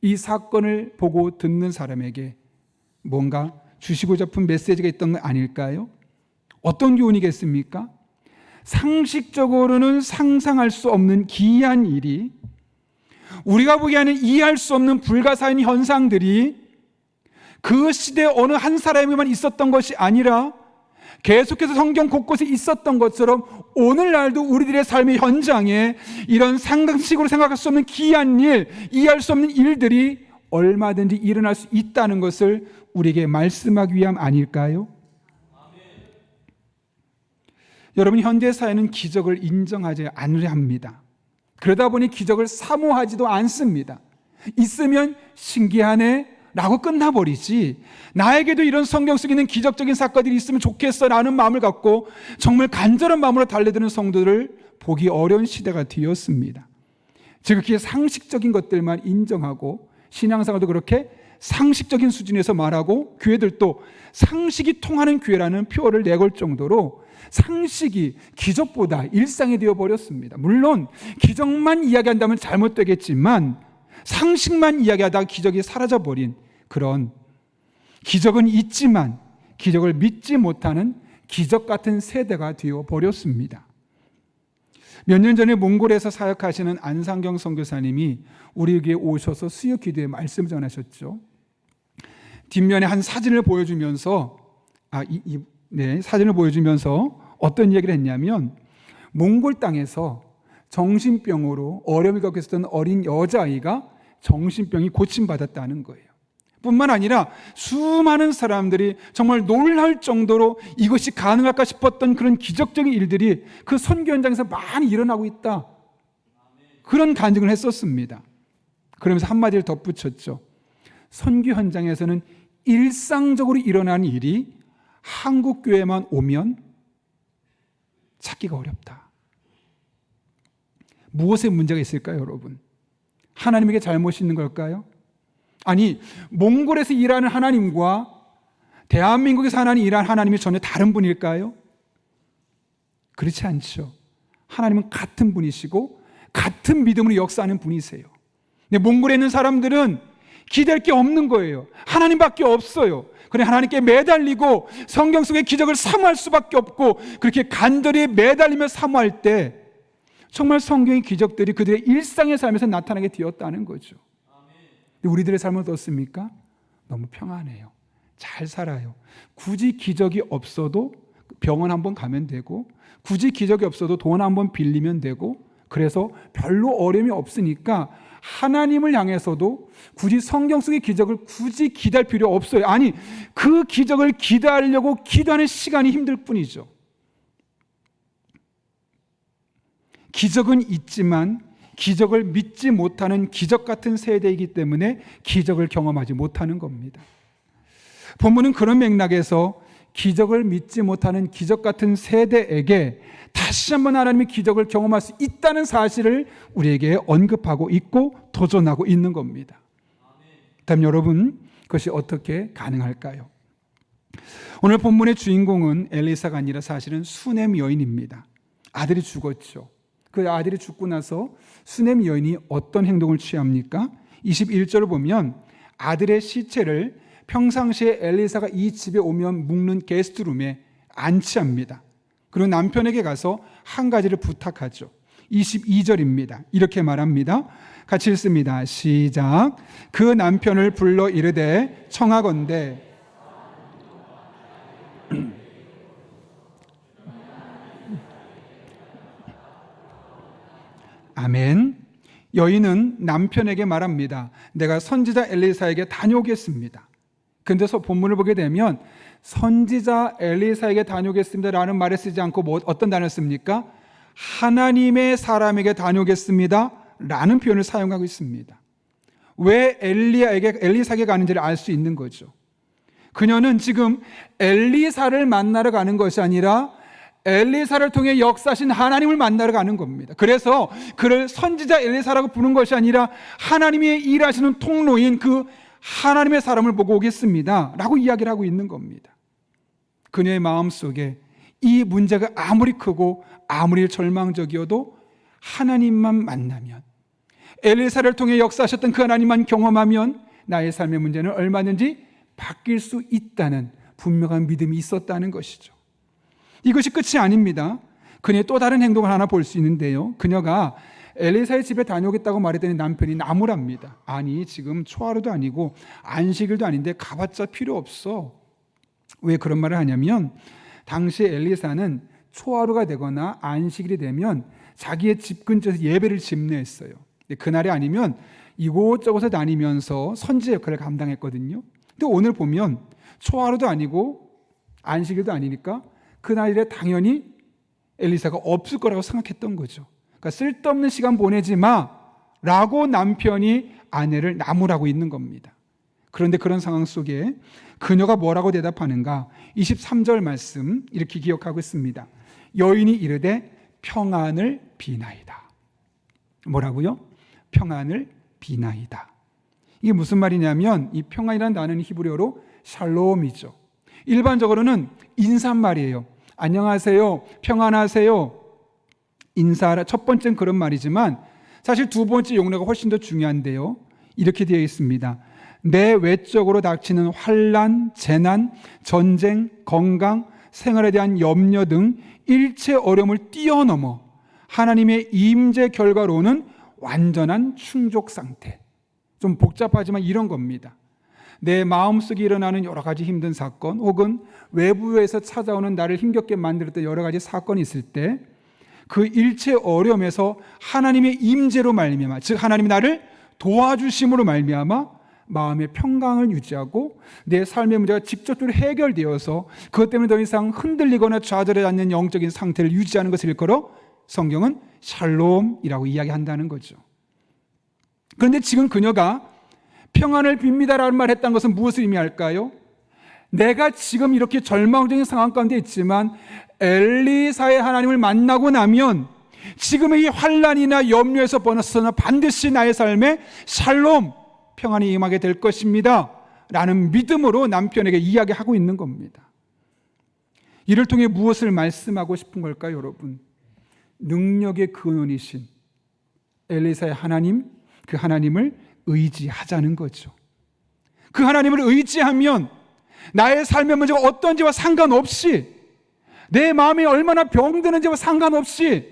이 사건을 보고 듣는 사람에게 뭔가 주시고자 한 메시지가 있던 건 아닐까요? 어떤 교훈이겠습니까? 상식적으로는 상상할 수 없는 기이한 일이 우리가 보기에는 이해할 수 없는 불가사의한 현상들이 그 시대 어느 한 사람에게만 있었던 것이 아니라 계속해서 성경 곳곳에 있었던 것처럼 오늘날도 우리들의 삶의 현장에 이런 상식으로 생각할 수 없는 기이한 일, 이해할 수 없는 일들이 얼마든지 일어날 수 있다는 것을 우리에게 말씀하기 위함 아닐까요? 여러분, 현대 사회는 기적을 인정하지 않으려 합니다. 그러다 보니 기적을 사모하지도 않습니다. 있으면 신기하네 라고 끝나버리지, 나에게도 이런 성경 속에 있는 기적적인 사건들이 있으면 좋겠어 라는 마음을 갖고 정말 간절한 마음으로 달려드는 성도들을 보기 어려운 시대가 되었습니다. 지극히 상식적인 것들만 인정하고 신앙생활도 그렇게 상식적인 수준에서 말하고 교회들도 상식이 통하는 교회라는 표어를 내걸 정도로 상식이 기적보다 일상이 되어버렸습니다. 물론 기적만 이야기한다면 잘못되겠지만 상식만 이야기하다가 기적이 사라져버린 그런, 기적은 있지만 기적을 믿지 못하는 기적 같은 세대가 되어버렸습니다. 몇 년 전에 몽골에서 사역하시는 안상경 선교사님이 우리에게 오셔서 수요 기도에 말씀을 전하셨죠. 뒷면에 한 사진을 보여주면서 사진을 보여주면서 어떤 얘기를 했냐면, 몽골 땅에서 정신병으로 어려움을 겪고 있었던 어린 여자아이가 정신병이 고침받았다는 거예요. 뿐만 아니라 수많은 사람들이 정말 놀랄 정도로 이것이 가능할까 싶었던 그런 기적적인 일들이 그 선교 현장에서 많이 일어나고 있다, 그런 간증을 했었습니다. 그러면서 한마디를 덧붙였죠. 선교 현장에서는 일상적으로 일어나는 일이 한국 교회만 오면 찾기가 어렵다. 무엇에 문제가 있을까요, 여러분? 하나님에게 잘못이 있는 걸까요? 아니, 몽골에서 일하는 하나님과 대한민국에서 하나님 일하는 하나님이 전혀 다른 분일까요? 그렇지 않죠. 하나님은 같은 분이시고 같은 믿음으로 역사하는 분이세요. 근데 몽골에 있는 사람들은 기댈 게 없는 거예요. 하나님밖에 없어요. 그래 하나님께 매달리고 성경 속의 기적을 사모할 수밖에 없고, 그렇게 간절히 매달리며 사모할 때 정말 성경의 기적들이 그들의 일상의 삶에서 나타나게 되었다는 거죠. 우리들의 삶은 어떻습니까? 너무 평안해요. 잘 살아요. 굳이 기적이 없어도 병원 한번 가면 되고, 굳이 기적이 없어도 돈 한번 빌리면 되고, 그래서 별로 어려움이 없으니까 하나님을 향해서도 굳이 성경 속의 기적을 굳이 기다릴 필요 없어요. 아니, 그 기적을 기다리려고 기도하는 시간이 힘들 뿐이죠. 기적은 있지만 기적을 믿지 못하는 기적 같은 세대이기 때문에 기적을 경험하지 못하는 겁니다. 본문은 그런 맥락에서 기적을 믿지 못하는 기적 같은 세대에게 다시 한번 하나님의 기적을 경험할 수 있다는 사실을 우리에게 언급하고 있고 도전하고 있는 겁니다. 그렇다면 여러분, 그것이 어떻게 가능할까요? 오늘 본문의 주인공은 엘리사가 아니라 사실은 수넴 여인입니다. 아들이 죽었죠. 그 아들이 죽고 나서 수넴 여인이 어떤 행동을 취합니까? 21절을 보면 아들의 시체를 평상시에 엘리사가 이 집에 오면 묵는 게스트룸에 안치합니다. 그리고 남편에게 가서 한 가지를 부탁하죠. 22절입니다. 이렇게 말합니다. 같이 읽습니다. 시작. 그 남편을 불러 이르되 청하건대 아멘. 여인은 남편에게 말합니다. 내가 선지자 엘리사에게 다녀오겠습니다. 근데 본문을 보게 되면 선지자 엘리사에게 다녀오겠습니다 라는 말을 쓰지 않고 어떤 단어를 씁니까? 하나님의 사람에게 다녀오겠습니다 라는 표현을 사용하고 있습니다. 왜 엘리사에게 가는지를 알 수 있는 거죠. 그녀는 지금 엘리사를 만나러 가는 것이 아니라 엘리사를 통해 역사하신 하나님을 만나러 가는 겁니다. 그래서 그를 선지자 엘리사라고 부르는 것이 아니라 하나님의 일하시는 통로인 그 하나님의 사람을 보고 오겠습니다 라고 이야기를 하고 있는 겁니다. 그녀의 마음속에 이 문제가 아무리 크고 아무리 절망적이어도 하나님만 만나면, 엘리사를 통해 역사하셨던 그 하나님만 경험하면 나의 삶의 문제는 얼마든지 바뀔 수 있다는 분명한 믿음이 있었다는 것이죠. 이것이 끝이 아닙니다. 그녀의 또 다른 행동을 하나 볼 수 있는데요. 그녀가 엘리사의 집에 다녀오겠다고 말했더니 남편이 나무랍니다. 아니, 지금 초하루도 아니고 안식일도 아닌데 가봤자 필요 없어. 왜 그런 말을 하냐면, 당시 엘리사는 초하루가 되거나 안식일이 되면 자기의 집 근처에서 예배를 집례했어요. 그날이 아니면 이곳저곳에 다니면서 선지 역할을 감당했거든요. 근데 오늘 보면 초하루도 아니고 안식일도 아니니까 그날에 당연히 엘리사가 없을 거라고 생각했던 거죠. 그러니까 쓸데없는 시간 보내지 마라고 남편이 아내를 나무라고 있는 겁니다. 그런데 그런 상황 속에 그녀가 뭐라고 대답하는가? 23절 말씀 이렇게 기억하고 있습니다. 여인이 이르되 평안을 비나이다. 뭐라고요? 평안을 비나이다. 이게 무슨 말이냐면 이 평안이라는 단어는 히브리어로 샬롬이죠. 일반적으로는 인사말이에요. 안녕하세요, 평안하세요. 인사하라. 첫 번째는 그런 말이지만 사실 두 번째 용례가 훨씬 더 중요한데요. 이렇게 되어 있습니다. 내 외적으로 닥치는 환난, 재난, 전쟁, 건강, 생활에 대한 염려 등 일체 어려움을 뛰어넘어 하나님의 임재 결과로는 완전한 충족 상태. 좀 복잡하지만 이런 겁니다. 내 마음속에 일어나는 여러 가지 힘든 사건 혹은 외부에서 찾아오는 나를 힘겹게 만들었던 여러 가지 사건이 있을 때 그 일체 어려움에서 하나님의 임재로 말미암아, 즉 하나님이 나를 도와주심으로 말미암아 마음의 평강을 유지하고 내 삶의 문제가 직접적으로 해결되어서 그것 때문에 더 이상 흔들리거나 좌절하지 않는 영적인 상태를 유지하는 것을 일컬어 성경은 샬롬이라고 이야기한다는 거죠. 그런데 지금 그녀가 평안을 빕니다라는 말을 했다는 것은 무엇을 의미할까요? 내가 지금 이렇게 절망적인 상황 가운데 있지만 엘리사의 하나님을 만나고 나면 지금의 이 환난이나 염려에서 벗어나 반드시 나의 삶에 샬롬, 평안이 임하게 될 것입니다 라는 믿음으로 남편에게 이야기하고 있는 겁니다. 이를 통해 무엇을 말씀하고 싶은 걸까요, 여러분? 능력의 근원이신 엘리사의 하나님, 그 하나님을 의지하자는 거죠. 그 하나님을 의지하면 나의 삶의 문제가 어떤지와 상관없이, 내 마음이 얼마나 병드는지와 상관없이,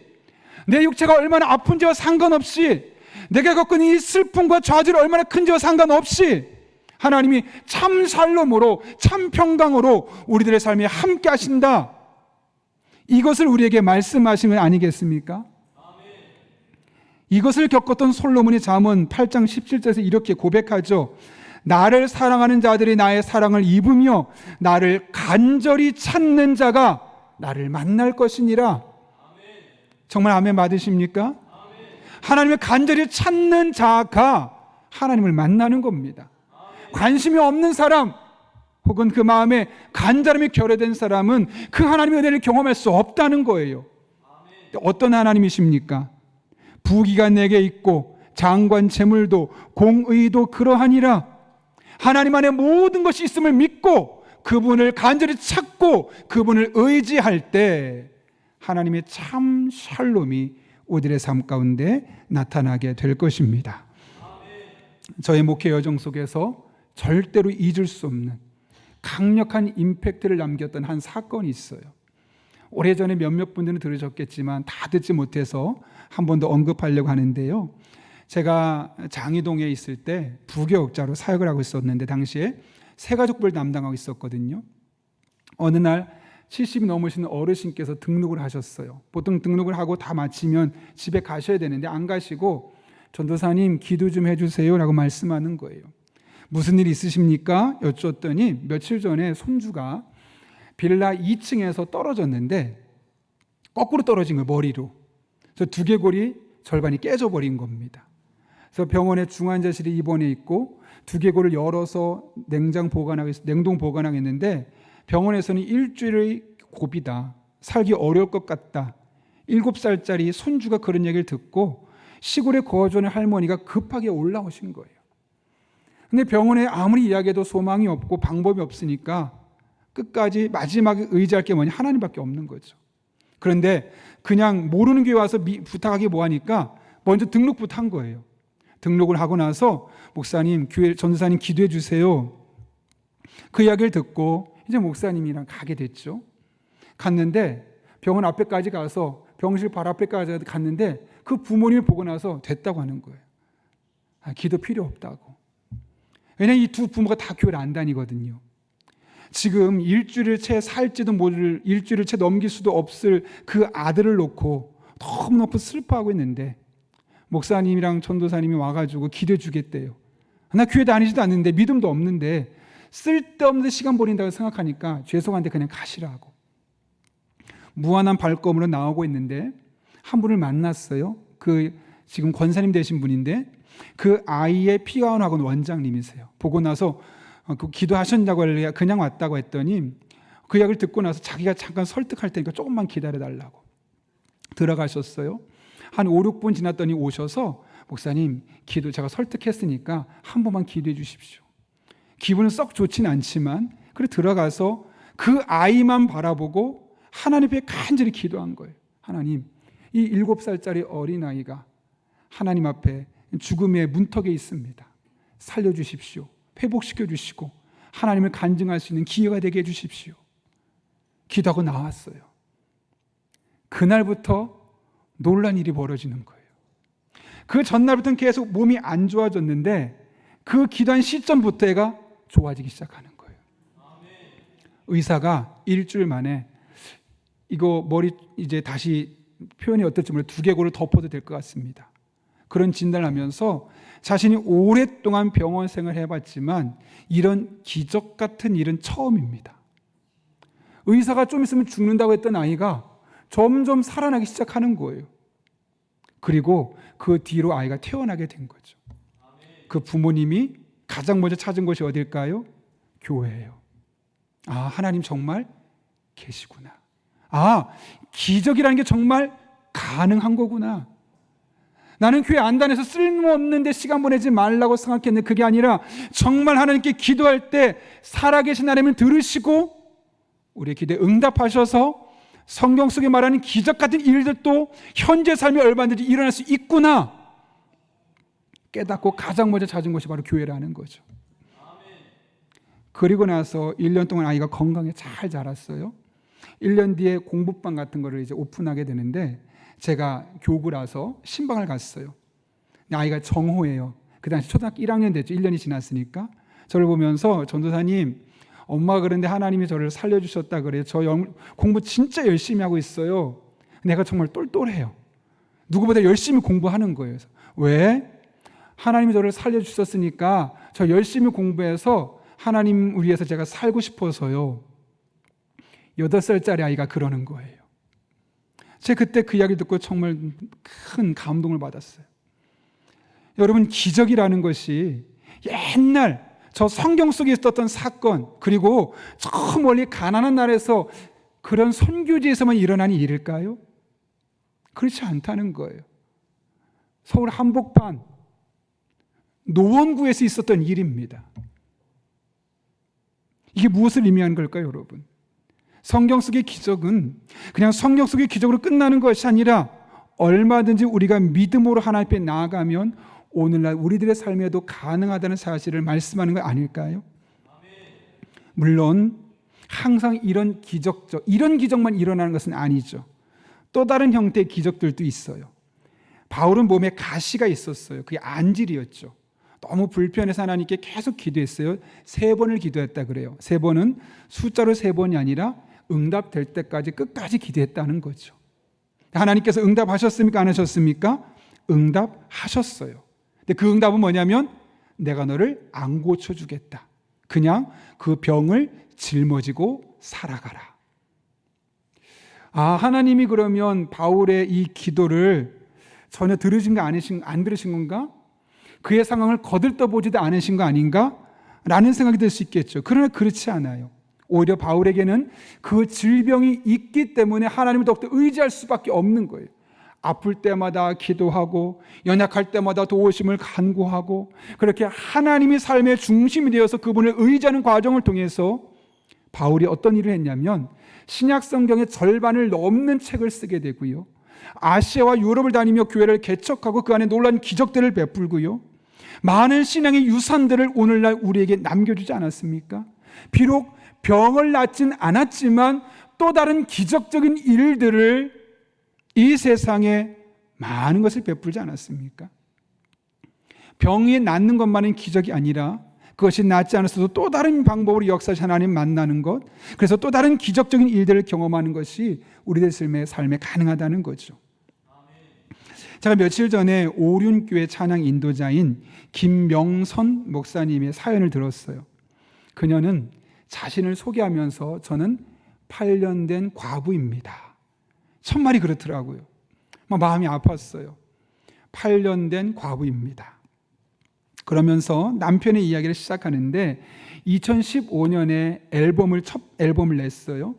내 육체가 얼마나 아픈지와 상관없이, 내가 겪은 이 슬픔과 좌절이 얼마나 큰지와 상관없이 하나님이 참 샬롬으로, 참 평강으로 우리들의 삶에 함께 하신다. 이것을 우리에게 말씀하신 건 아니겠습니까? 이것을 겪었던 솔로몬이 잠언 8장 17절에서 이렇게 고백하죠. 나를 사랑하는 자들이 나의 사랑을 입으며 나를 간절히 찾는 자가 나를 만날 것이니라. 정말 아멘 받으십니까? 하나님을 간절히 찾는 자가 하나님을 만나는 겁니다. 관심이 없는 사람 혹은 그 마음에 간절함이 결여된 사람은 그 하나님의 은혜를 경험할 수 없다는 거예요. 어떤 하나님이십니까? 부귀가 내게 있고 장관 재물도 공의도 그러하니라. 하나님 안에 모든 것이 있음을 믿고 그분을 간절히 찾고 그분을 의지할 때 하나님의 참 샬롬이 우리들의 삶 가운데 나타나게 될 것입니다. 저의 목회 여정 속에서 절대로 잊을 수 없는 강력한 임팩트를 남겼던 한 사건이 있어요. 오래전에 몇몇 분들은 들으셨겠지만 다 듣지 못해서 한 번 더 언급하려고 하는데요. 제가 장이동에 있을 때 부교역자로 사역을 하고 있었는데 당시에 새가족부를 담당하고 있었거든요. 어느 날 70이 넘으신 어르신께서 등록을 하셨어요. 보통 등록을 하고 다 마치면 집에 가셔야 되는데 안 가시고 전도사님 기도 좀 해주세요 라고 말씀하는 거예요. 무슨 일 있으십니까? 여쭈었더니 며칠 전에 손주가 빌라 2층에서 떨어졌는데 거꾸로 떨어진 거예요. 머리로. 그래서 두개골이 절반이 깨져버린 겁니다. 그래서 병원에 중환자실에 입원해 있고 두개골을 열어서 냉동 보관하겠는데 병원에서는 일주일의 고비다. 살기 어려울 것 같다. 7살짜리 손주가 그런 얘기를 듣고 시골에 거주하는 할머니가 급하게 올라오신 거예요. 근데 병원에 아무리 이야기해도 소망이 없고 방법이 없으니까 끝까지 마지막에 의지할 게 뭐냐? 하나님밖에 없는 거죠. 그런데 그냥 모르는 교회 와서 부탁하기 뭐하니까 먼저 등록부터 한 거예요. 등록을 하고 나서 목사님, 교회 전도사님 기도해 주세요. 그 이야기를 듣고 이제 목사님이랑 가게 됐죠. 갔는데 병원 앞에까지 가서 병실 바로 앞에까지 갔는데 그 부모님을 보고 나서 됐다고 하는 거예요. 기도 필요 없다고. 왜냐하면 이 두 부모가 다 교회를 안 다니거든요. 지금 일주일을 채 살지도 모를, 일주일을 채 넘길 수도 없을 그 아들을 놓고 너무너무 슬퍼하고 있는데 목사님이랑 전도사님이 와가지고 기도해 주겠대요. 나 교회 다니지도 않는데 믿음도 없는데 쓸데없는 시간 보낸다고 생각하니까 죄송한데 그냥 가시라고. 무한한 발걸음으로 나오고 있는데 한 분을 만났어요. 그 지금 권사님 되신 분인데 그 아이의 피아노학원 원장님이세요. 보고 나서 그 기도하셨냐고 하길래 그냥 왔다고 했더니 그 이야기를 듣고 나서 자기가 잠깐 설득할 테니까 조금만 기다려달라고 들어가셨어요. 한 5, 6분 지났더니 오셔서 목사님 기도 제가 설득했으니까 한 번만 기도해 주십시오. 기분은 썩 좋진 않지만 그래 들어가서 그 아이만 바라보고 하나님 앞에 간절히 기도한 거예요. 하나님, 이 7살짜리 어린아이가 하나님 앞에 죽음의 문턱에 있습니다. 살려주십시오. 회복시켜 주시고 하나님을 간증할 수 있는 기회가 되게 해주십시오. 기도하고 나왔어요. 그날부터 놀란 일이 벌어지는 거예요. 그 전날부터는 계속 몸이 안 좋아졌는데 그 기도한 시점부터 애가 좋아지기 시작하는 거예요. 의사가 일주일 만에 이거 머리 이제 다시 표현이 어떨지 모르겠는데 두개골을 덮어도 될 것 같습니다. 그런 진단을 하면서 자신이 오랫동안 병원 생활을 해봤지만 이런 기적 같은 일은 처음입니다. 의사가 좀 있으면 죽는다고 했던 아이가 점점 살아나기 시작하는 거예요. 그리고 그 뒤로 아이가 태어나게 된 거죠. 그 부모님이 가장 먼저 찾은 곳이 어딜까요? 교회예요. 아, 하나님 정말 계시구나. 아, 기적이라는 게 정말 가능한 거구나. 나는 교회 안 다녀서 쓸모없는데 시간 보내지 말라고 생각했는데 그게 아니라 정말 하나님께 기도할 때 살아계신 하나님을 들으시고 우리의 기도에 응답하셔서 성경 속에 말하는 기적 같은 일들도 현재 삶에 얼마든지 일어날 수 있구나 깨닫고 가장 먼저 찾은 것이 바로 교회라는 거죠. 그리고 나서 1년 동안 아이가 건강에 잘 자랐어요. 1년 뒤에 공부방 같은 거를 이제 오픈하게 되는데 제가 교구라서 신방을 갔어요. 아이가 정호예요. 그 당시 초등학교 1학년 됐죠. 1년이 지났으니까. 저를 보면서 전도사님, 엄마가 그런데 하나님이 저를 살려주셨다 그래요. 저 공부 진짜 열심히 하고 있어요. 내가 정말 똘똘해요. 누구보다 열심히 공부하는 거예요. 왜? 하나님이 저를 살려주셨으니까 저 열심히 공부해서 하나님 위해서 제가 살고 싶어서요. 8살짜리 아이가 그러는 거예요. 제가 그때 그 이야기 듣고 정말 큰 감동을 받았어요. 여러분, 기적이라는 것이 옛날 저 성경 속에 있었던 사건, 그리고 저 멀리 가나안 나라에서 그런 선교지에서만 일어나는 일일까요? 그렇지 않다는 거예요. 서울 한복판 노원구에서 있었던 일입니다. 이게 무엇을 의미하는 걸까요, 여러분? 성경 속의 기적은 그냥 성경 속의 기적으로 끝나는 것이 아니라 얼마든지 우리가 믿음으로 하나님 앞에 나아가면 오늘날 우리들의 삶에도 가능하다는 사실을 말씀하는 거 아닐까요? 물론 항상 이런 기적만 일어나는 것은 아니죠. 또 다른 형태의 기적들도 있어요. 바울은 몸에 가시가 있었어요. 그게 안질이었죠. 너무 불편해서 하나님께 계속 기도했어요. 3번을 기도했다 그래요. 3번은 숫자로 3번이 아니라 응답될 때까지 끝까지 기도했다는 거죠. 하나님께서 응답하셨습니까? 안 하셨습니까? 응답하셨어요. 근데 그 응답은 뭐냐면 내가 너를 안 고쳐주겠다. 그냥 그 병을 짊어지고 살아가라. 아, 하나님이 그러면 바울의 이 기도를 전혀 들으신 거 안 들으신 건가? 그의 상황을 거들떠보지도 않으신 거 아닌가? 라는 생각이 들 수 있겠죠. 그러나 그렇지 않아요. 오히려 바울에게는 그 질병이 있기 때문에 하나님을 더욱더 의지할 수밖에 없는 거예요. 아플 때마다 기도하고 연약할 때마다 도우심을 간구하고 그렇게 하나님이 삶의 중심이 되어서 그분을 의지하는 과정을 통해서 바울이 어떤 일을 했냐면 신약 성경의 절반을 넘는 책을 쓰게 되고요. 아시아와 유럽을 다니며 교회를 개척하고 그 안에 놀라운 기적들을 베풀고요. 많은 신앙의 유산들을 오늘날 우리에게 남겨주지 않았습니까? 비록 병을 낫진 않았지만 또 다른 기적적인 일들을 이 세상에 많은 것을 베풀지 않았습니까? 병이 낫는 것만은 기적이 아니라 그것이 낫지 않았어도 또 다른 방법으로 역사하신 하나님 만나는 것, 그래서 또 다른 기적적인 일들을 경험하는 것이 우리들 삶에 가능하다는 거죠. 제가 며칠 전에 오륜교회 찬양 인도자인 김명선 목사님의 사연을 들었어요. 그녀는 자신을 소개하면서 저는 8년 된 과부입니다 천말이 그렇더라고요. 막 마음이 아팠어요. 8년 된 과부입니다. 그러면서 남편의 이야기를 시작하는데 2015년에 첫 앨범을 냈어요.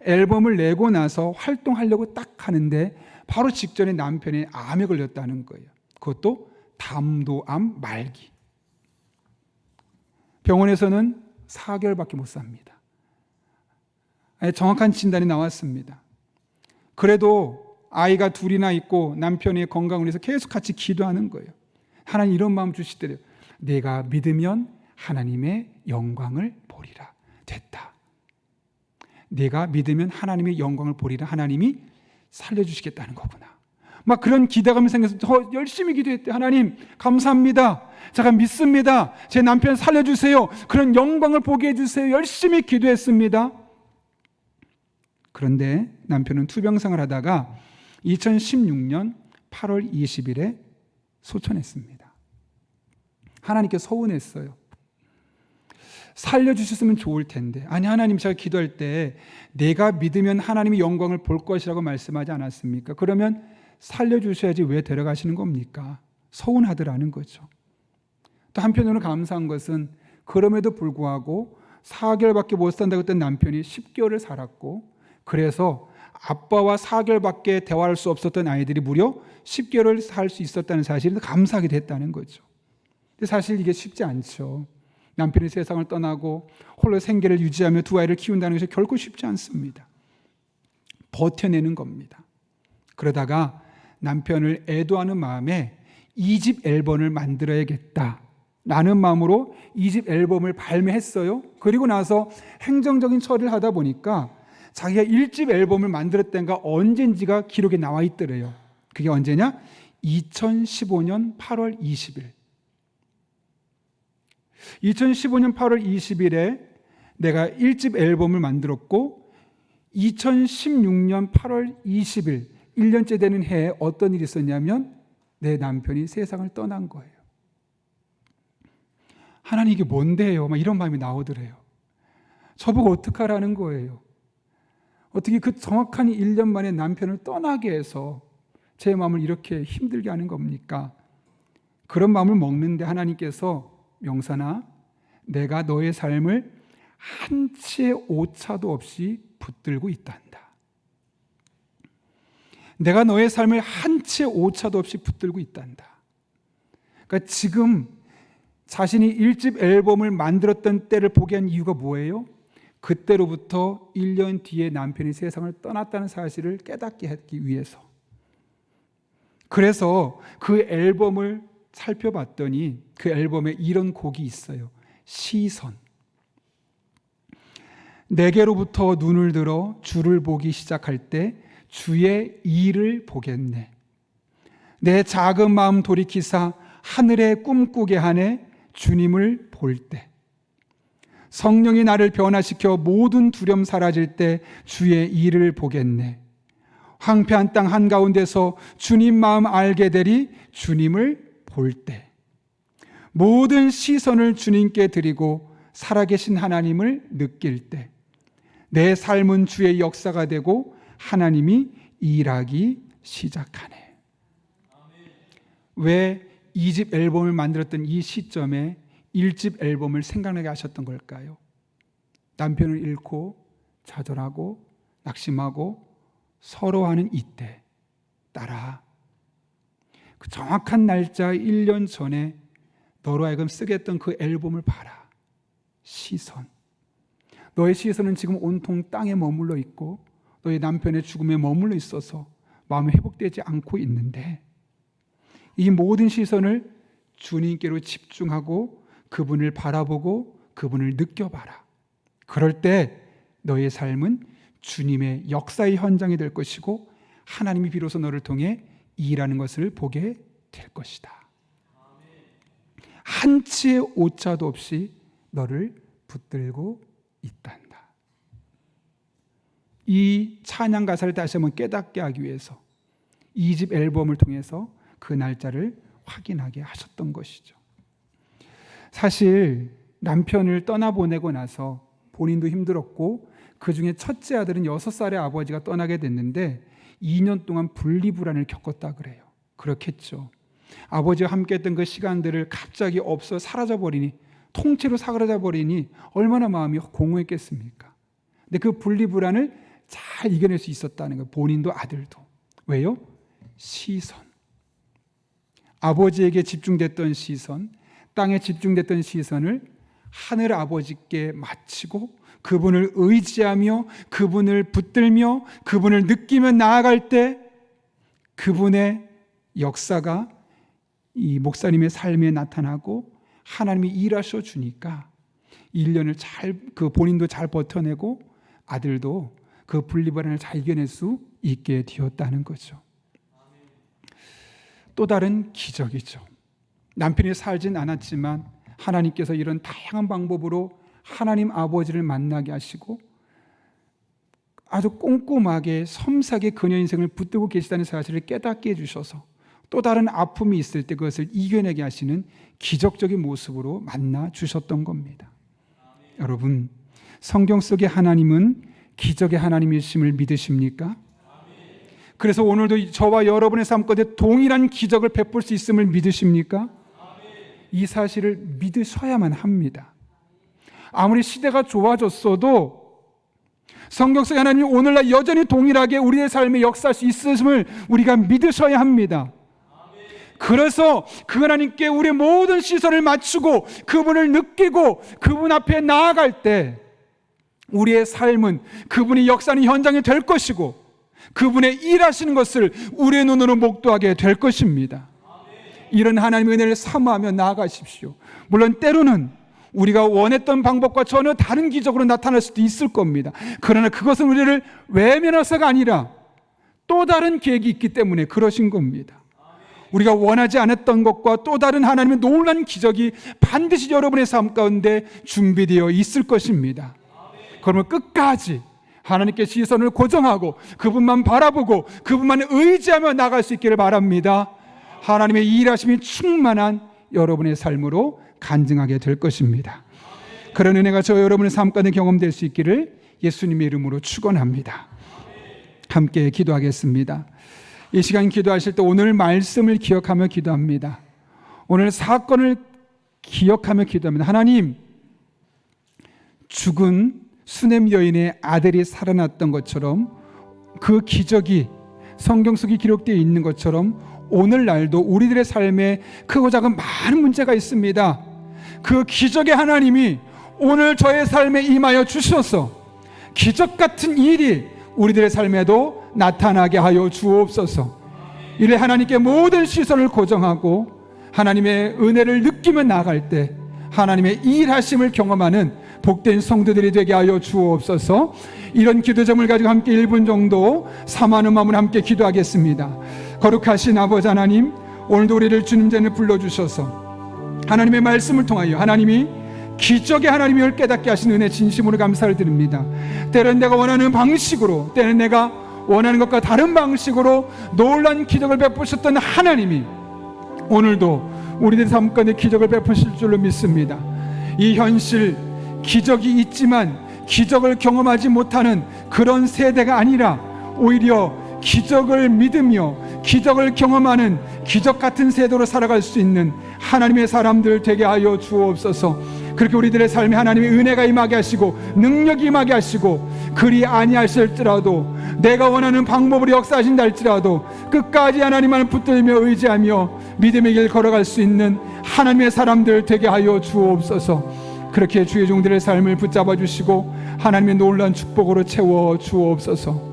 앨범을 내고 나서 활동하려고 딱 하는데 바로 직전에 남편이 암에 걸렸다는 거예요. 그것도 담도암 말기. 병원에서는 4개월밖에 못 삽니다. 정확한 진단이 나왔습니다. 그래도 아이가 둘이나 있고 남편의 건강을 위해서 계속 같이 기도하는 거예요. 하나님 이런 마음 주시더래요. 내가 믿으면 하나님의 영광을 보리라. 됐다. 내가 믿으면 하나님의 영광을 보리라. 하나님이 살려주시겠다는 거구나. 막 그런 기대감이 생겨서 더 열심히 기도했대. 하나님 감사합니다. 제가 믿습니다. 제 남편 살려주세요. 그런 영광을 보게 해주세요. 열심히 기도했습니다. 그런데 남편은 투병생활 하다가 2016년 8월 20일에 소천했습니다. 하나님께 서운했어요. 살려주셨으면 좋을 텐데. 아니 하나님 제가 기도할 때 내가 믿으면 하나님의 영광을 볼 것이라고 말씀하지 않았습니까? 그러면 살려주셔야지 왜 데려가시는 겁니까? 서운하더라는 거죠. 또 한편으로 감사한 것은 그럼에도 불구하고 4개월밖에 못 산다고 했던 남편이 10개월을 살았고, 그래서 아빠와 4개월밖에 대화할 수 없었던 아이들이 무려 10개월을 살 수 있었다는 사실을 감사하게 됐다는 거죠. 근데 사실 이게 쉽지 않죠. 남편이 세상을 떠나고 홀로 생계를 유지하며 두 아이를 키운다는 것이 결코 쉽지 않습니다. 버텨내는 겁니다. 그러다가 남편을 애도하는 마음에 2집 앨범을 만들어야겠다라는 마음으로 2집 앨범을 발매했어요. 그리고 나서 행정적인 처리를 하다 보니까 자기가 1집 앨범을 만들었던 가 언젠지가 기록에 나와 있더래요. 그게 언제냐? 2015년 8월 20일. 2015년 8월 20일에 내가 1집 앨범을 만들었고 2016년 8월 20일 1년째 되는 해에 어떤 일이 있었냐면 내 남편이 세상을 떠난 거예요. 하나님 이게 뭔데요? 막 이런 마음이 나오더래요. 저보고 어떡하라는 거예요. 어떻게 그 정확한 1년 만에 남편을 떠나게 해서 제 마음을 이렇게 힘들게 하는 겁니까? 그런 마음을 먹는데 하나님께서 명산아, 내가 너의 삶을 한치의 오차도 없이 붙들고 있단다. 내가 너의 삶을 한치의 오차도 없이 붙들고 있단다. 그러니까 지금 자신이 1집 앨범을 만들었던 때를 보게 한 이유가 뭐예요? 그때로부터 1년 뒤에 남편이 세상을 떠났다는 사실을 깨닫게 하기 위해서. 그래서 그 앨범을 살펴봤더니 그 앨범에 이런 곡이 있어요. 시선. 내게로부터 눈을 들어 주를 보기 시작할 때 주의 일을 보겠네. 내 작은 마음 돌이키사 하늘에 꿈꾸게 하네. 주님을 볼 때. 성령이 나를 변화시켜 모든 두려움 사라질 때 주의 일을 보겠네. 황폐한 땅 한가운데서 주님 마음 알게 되리. 주님을 볼 때. 모든 시선을 주님께 드리고 살아계신 하나님을 느낄 때 내 삶은 주의 역사가 되고 하나님이 일하기 시작하네. 왜 2집 앨범을 만들었던 이 시점에 1집 앨범을 생각나게 하셨던 걸까요? 남편을 잃고 좌절하고 낙심하고 서러워하는 이때 딸아, 그 정확한 날짜 1년 전에 너로 하여금 쓰게 했던 그 앨범을 봐라. 시선. 너의 시선은 지금 온통 땅에 머물러 있고 너의 남편의 죽음에 머물러 있어서 마음이 회복되지 않고 있는데 이 모든 시선을 주님께로 집중하고 그분을 바라보고 그분을 느껴봐라. 그럴 때 너의 삶은 주님의 역사의 현장이 될 것이고 하나님이 비로소 너를 통해 일하는 것을 보게 될 것이다. 한치의 오차도 없이 너를 붙들고 있단다. 이 찬양 가사를 다시 한번 깨닫게 하기 위해서 2집 앨범을 통해서 그 날짜를 확인하게 하셨던 것이죠. 사실 남편을 떠나보내고 나서 본인도 힘들었고 그 중에 첫째 아들은 6살의 아버지가 떠나게 됐는데 2년 동안 분리불안을 겪었다 그래요. 그렇겠죠. 아버지와 함께했던 그 시간들을 갑자기 없어 사라져버리니, 통째로 사라져버리니 얼마나 마음이 공허했겠습니까? 근데 그 분리불안을 잘 이겨낼 수 있었다는 거예요. 본인도 아들도. 왜요? 시선. 아버지에게 집중됐던 시선, 땅에 집중됐던 시선을 하늘 아버지께 마치고 그분을 의지하며 그분을 붙들며 그분을 느끼며 나아갈 때 그분의 역사가 이 목사님의 삶에 나타나고 하나님이 일하셔 주니까 1년을 그 본인도 잘 버텨내고 아들도 그 분리불안을 잘 이겨낼 수 있게 되었다는 거죠. 또 다른 기적이죠. 남편이 살진 않았지만 하나님께서 이런 다양한 방법으로 하나님 아버지를 만나게 하시고 아주 꼼꼼하게 섬세하게 그녀 인생을 붙들고 계시다는 사실을 깨닫게 해주셔서 또 다른 아픔이 있을 때 그것을 이겨내게 하시는 기적적인 모습으로 만나 주셨던 겁니다. 여러분, 성경 속의 하나님은 기적의 하나님이심을 믿으십니까? 그래서 오늘도 저와 여러분의 삶 가운데 동일한 기적을 베풀 수 있음을 믿으십니까? 이 사실을 믿으셔야만 합니다. 아무리 시대가 좋아졌어도 성경 속의 하나님이 오늘날 여전히 동일하게 우리의 삶에 역사할 수 있음을 우리가 믿으셔야 합니다. 그래서 그 하나님께 우리의 모든 시선을 맞추고 그분을 느끼고 그분 앞에 나아갈 때 우리의 삶은 그분이 역사하는 현장이 될 것이고 그분의 일하시는 것을 우리의 눈으로 목도하게 될 것입니다. 이런 하나님의 은혜를 사모하며 나아가십시오. 물론 때로는 우리가 원했던 방법과 전혀 다른 기적으로 나타날 수도 있을 겁니다. 그러나 그것은 우리를 외면해서가 아니라 또 다른 계획이 있기 때문에 그러신 겁니다. 우리가 원하지 않았던 것과 또 다른 하나님의 놀라운 기적이 반드시 여러분의 삶 가운데 준비되어 있을 것입니다. 그러면 끝까지 하나님께 시선을 고정하고 그분만 바라보고 그분만 의지하며 나갈 수 있기를 바랍니다. 하나님의 일하심이 충만한 여러분의 삶으로 간증하게 될 것입니다. 그런 은혜가 저 여러분의 삶 가운데 경험될 수 있기를 예수님의 이름으로 축원합니다. 함께 기도하겠습니다. 이 시간 기도하실 때 오늘 말씀을 기억하며 기도합니다. 오늘 사건을 기억하며 기도합니다. 하나님, 죽은 수넴 여인의 아들이 살아났던 것처럼 그 기적이 성경 속에 기록되어 있는 것처럼 오늘날도 우리들의 삶에 크고 작은 많은 문제가 있습니다. 그 기적의 하나님이 오늘 저의 삶에 임하여 주셔서 기적 같은 일이 우리들의 삶에도 나타나게 하여 주옵소서. 이래 하나님께 모든 시선을 고정하고 하나님의 은혜를 느끼며 나아갈 때 하나님의 일하심을 경험하는 복된 성도들이 되게 하여 주옵소서. 이런 기도 제목을 가지고 함께 1분 정도 사모하는 마음으로 함께 기도하겠습니다. 거룩하신 아버지 하나님, 오늘도 우리를 주님 전에 불러주셔서 하나님의 말씀을 통하여 하나님이 기적의 하나님을 깨닫게 하신 은혜 진심으로 감사를 드립니다. 때는 내가 원하는 방식으로, 때는 내가 원하는 것과 다른 방식으로 놀라운 기적을 베푸셨던 하나님이 오늘도 우리들 삶 가운데 기적을 베푸실 줄로 믿습니다. 이 현실 기적이 있지만 기적을 경험하지 못하는 그런 세대가 아니라 오히려 기적을 믿으며 기적을 경험하는 기적 같은 세대로 살아갈 수 있는 하나님의 사람들 되게 하여 주옵소서. 그렇게 우리들의 삶에 하나님의 은혜가 임하게 하시고 능력이 임하게 하시고 그리 아니하실지라도 내가 원하는 방법으로 역사하신다 할지라도 끝까지 하나님만 붙들며 의지하며 믿음의 길 걸어갈 수 있는 하나님의 사람들 되게 하여 주옵소서. 그렇게 주의 종들의 삶을 붙잡아 주시고 하나님의 놀라운 축복으로 채워 주옵소서.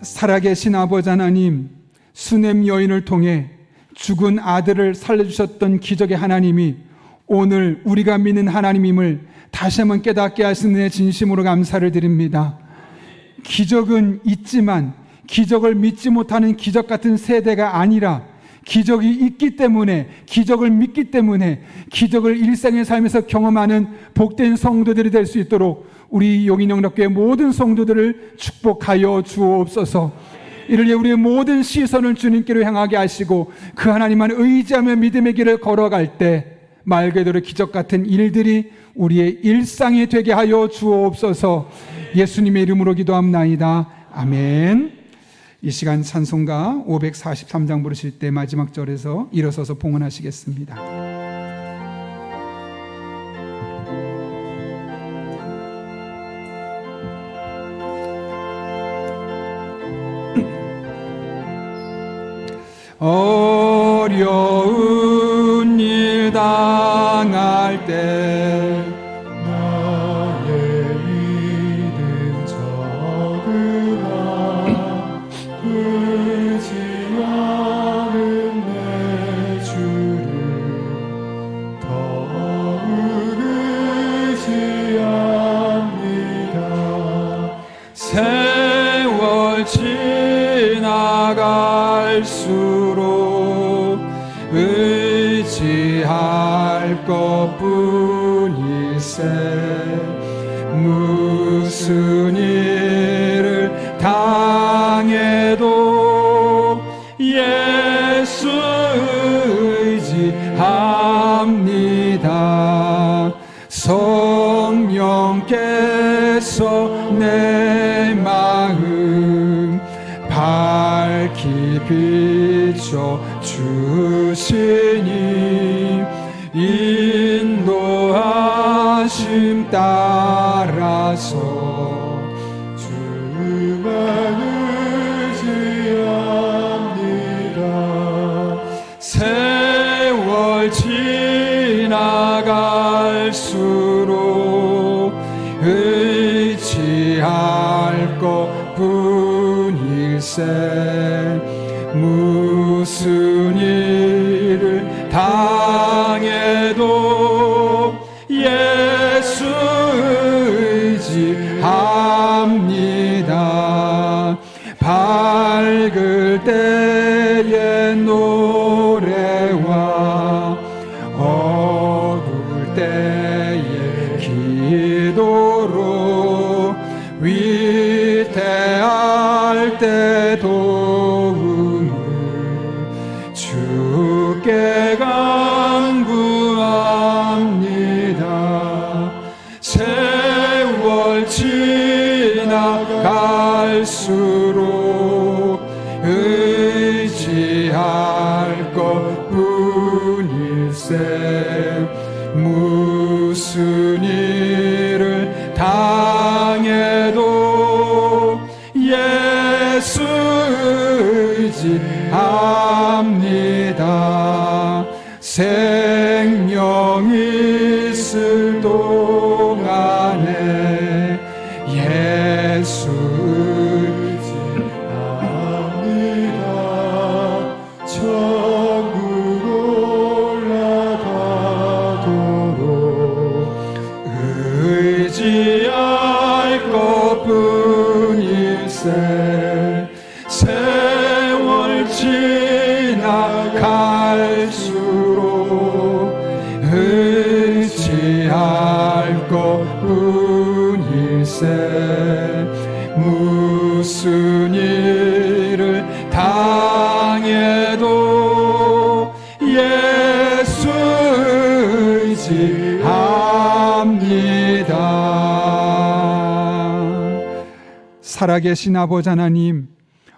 살아계신 아버지 하나님, 수넴 여인을 통해 죽은 아들을 살려주셨던 기적의 하나님이 오늘 우리가 믿는 하나님임을 다시 한번 깨닫게 하시는 데 진심으로 감사를 드립니다. 기적은 있지만 기적을 믿지 못하는 기적 같은 세대가 아니라 기적이 있기 때문에, 기적을 믿기 때문에 기적을 일상의 삶에서 경험하는 복된 성도들이 될 수 있도록 우리 용인영락교회 모든 성도들을 축복하여 주옵소서. 이를 위해 우리의 모든 시선을 주님께로 향하게 하시고 그 하나님만 의지하며 믿음의 길을 걸어갈 때 말 그대로 기적 같은 일들이 우리의 일상이 되게 하여 주옵소서. 예수님의 이름으로 기도합나이다. 아멘. 이 시간 찬송가 543장 부르실 때 마지막 절에서 일어서서 봉헌하시겠습니다. 어려운 일 당할 때 나의 믿음 적으나 의지하는 내 주를 더욱 의지합니다. 세월 지나갈수록 의지할 것뿐일세. 무슨 일을 당해도 예수 의지합니다. 성령께서 내 마음 밝히 비춰 주시니 인도하심 따라서 주만 의지합니다. 세월 지나갈수록 의지할 것뿐일세. 무슨 일을 당해도 예수 의지합니다. 밝을 때의 노래와 어두울 때의 기도로 위태할 때 도움을 주께 간구합니다. 세월 지나갈수록 의지할 것뿐일세. 무슨 일을 당해도 예수 의지합니다. 생명 있을 동안에 예수 의지합니다. 천국 올라가도록 의지할 것뿐일세. 세월 지나갈수록 의지할 것뿐일세. 무슨 일을 당해도 예수 의지합니다. 살아계신 아버지 하나님,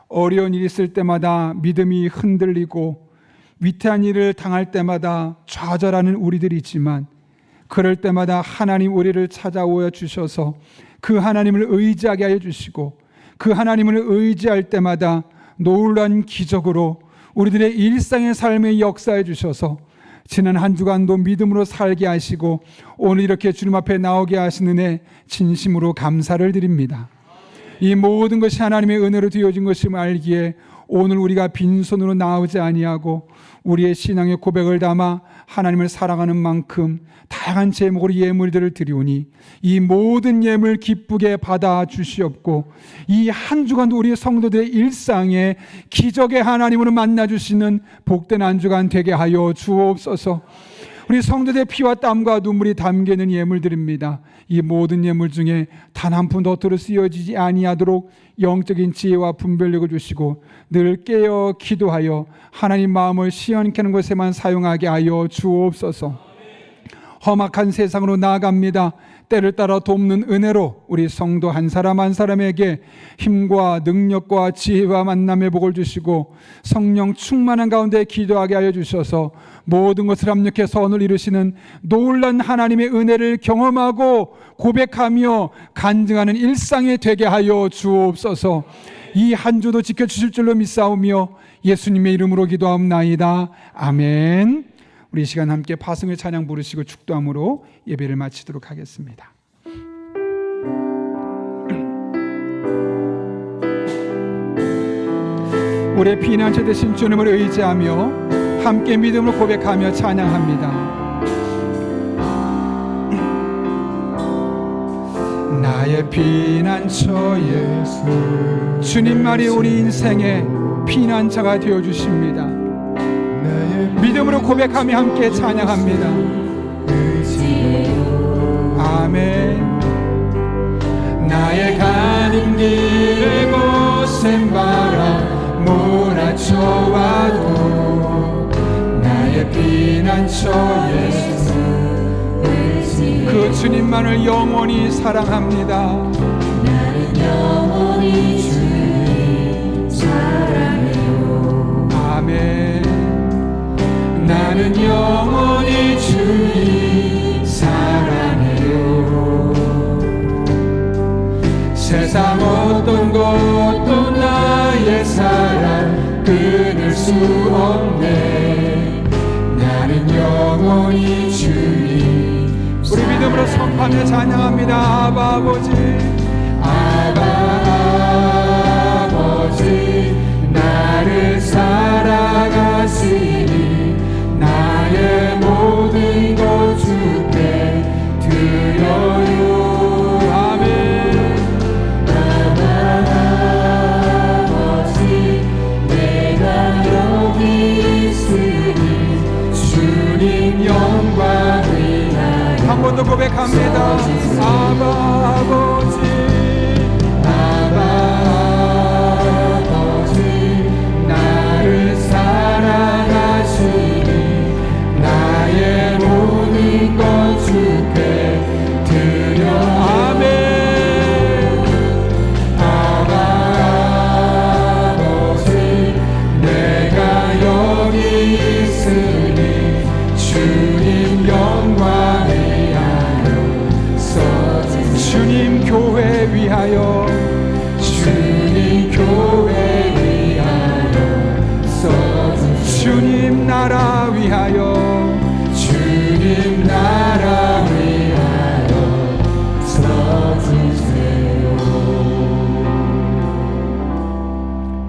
어려운 일이 있을 때마다 믿음이 흔들리고 위태한 일을 당할 때마다 좌절하는 우리들이 있지만, 그럴 때마다 하나님 우리를 찾아오여 주셔서 그 하나님을 의지하게 하여 주시고, 그 하나님을 의지할 때마다 놀라운 기적으로 우리들의 일상의 삶에 역사해 주셔서 지난 한 주간도 믿음으로 살게 하시고 오늘 이렇게 주님 앞에 나오게 하신 은혜 진심으로 감사를 드립니다. 이 모든 것이 하나님의 은혜로 되어진 것임을 알기에 오늘 우리가 빈손으로 나오지 아니하고 우리의 신앙의 고백을 담아 하나님을 사랑하는 만큼 다양한 제목으로 예물들을 드리오니 이 모든 예물 기쁘게 받아 주시옵고, 이 한 주간도 우리 성도들의 일상에 기적의 하나님으로 만나 주시는 복된 한 주간 되게 하여 주옵소서. 우리 성도들의 피와 땀과 눈물이 담기는 예물들입니다. 이 모든 예물 중에 단 한 푼 더터로 쓰여지지 아니하도록 영적인 지혜와 분별력을 주시고 늘 깨어 기도하여 하나님 마음을 시원케 하는 것에만 사용하게 하여 주옵소서. 험악한 세상으로 나아갑니다. 때를 따라 돕는 은혜로 우리 성도 한 사람 한 사람에게 힘과 능력과 지혜와 만남의 복을 주시고 성령 충만한 가운데 기도하게 하여 주셔서 모든 것을 합력해 선을 이루시는 놀란 하나님의 은혜를 경험하고 고백하며 간증하는 일상이 되게 하여 주옵소서. 이 한 주도 지켜주실 줄로 믿사오며 예수님의 이름으로 기도하옵나이다. 아멘. 우리 이 시간 함께 파송의 찬양 부르시고 축도함으로 예배를 마치도록 하겠습니다. 우리의 피난처 되신 주님을 의지하며 함께 믿음으로 고백하며 찬양합니다. 나의 피난처 예수, 주님만이 우리 인생의 피난처가 되어주십니다. 믿음으로 고백하며 함께 찬양합니다. 아멘. 나의 가는 길에 거센 바람 몰아쳐와도 나의 피난처 예수, 그 주님만을 영원히 사랑합니다. 나는 영원히 주님 사랑해요. 아멘. 나는 영원히 주님 사랑해요. 세상 어떤 것도 나의 사랑 끊을 수 없네. 나는 영원히 주님. 우리 믿음으로 선포하며 찬양합니다. 아바 아버지, 아바 아버지, 나를 사랑하시니 나의 모든 것 주께 드려요. 아멘. 아바 아버지, 내가 여기 있으니 주님 영광 위하여. 한 번 더 고백합니다. 아바 아버지, 아바 아버지, 나를 사랑하시니 나의 모든 것 주께 드려. 아멘. 아바 아버지, 내가 여기 있으니 주님 영광 위하여 써주세요. 주님 교회 위하여, 주님 교회 위하여 써주세요. 주님 나라 위하여, 주님 나라 위하여 써주세요.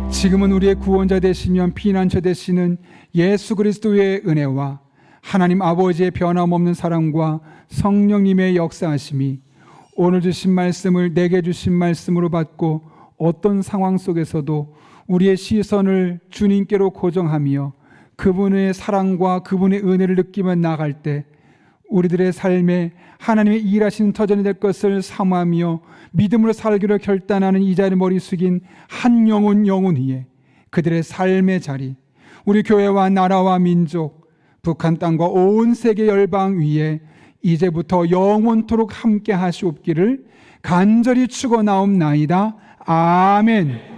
지금은 우리의 구원자 되시면 피난처 되시는 예수 그리스도의 은혜와 하나님 아버지의 변함없는 사랑과 성령님의 역사하심이 오늘 주신 말씀을 내게 주신 말씀으로 받고 어떤 상황 속에서도 우리의 시선을 주님께로 고정하며 그분의 사랑과 그분의 은혜를 느끼며 나갈 때 우리들의 삶에 하나님의 일하시는 터전이 될 것을 사모하며 믿음으로 살기로 결단하는 이 자리 머리 숙인 한 영혼 위에 그들의 삶의 자리, 우리 교회와 나라와 민족, 북한 땅과 온 세계 열방 위에 이제부터 영원토록 함께 하시옵기를 간절히 축원하옵나이다. 아멘.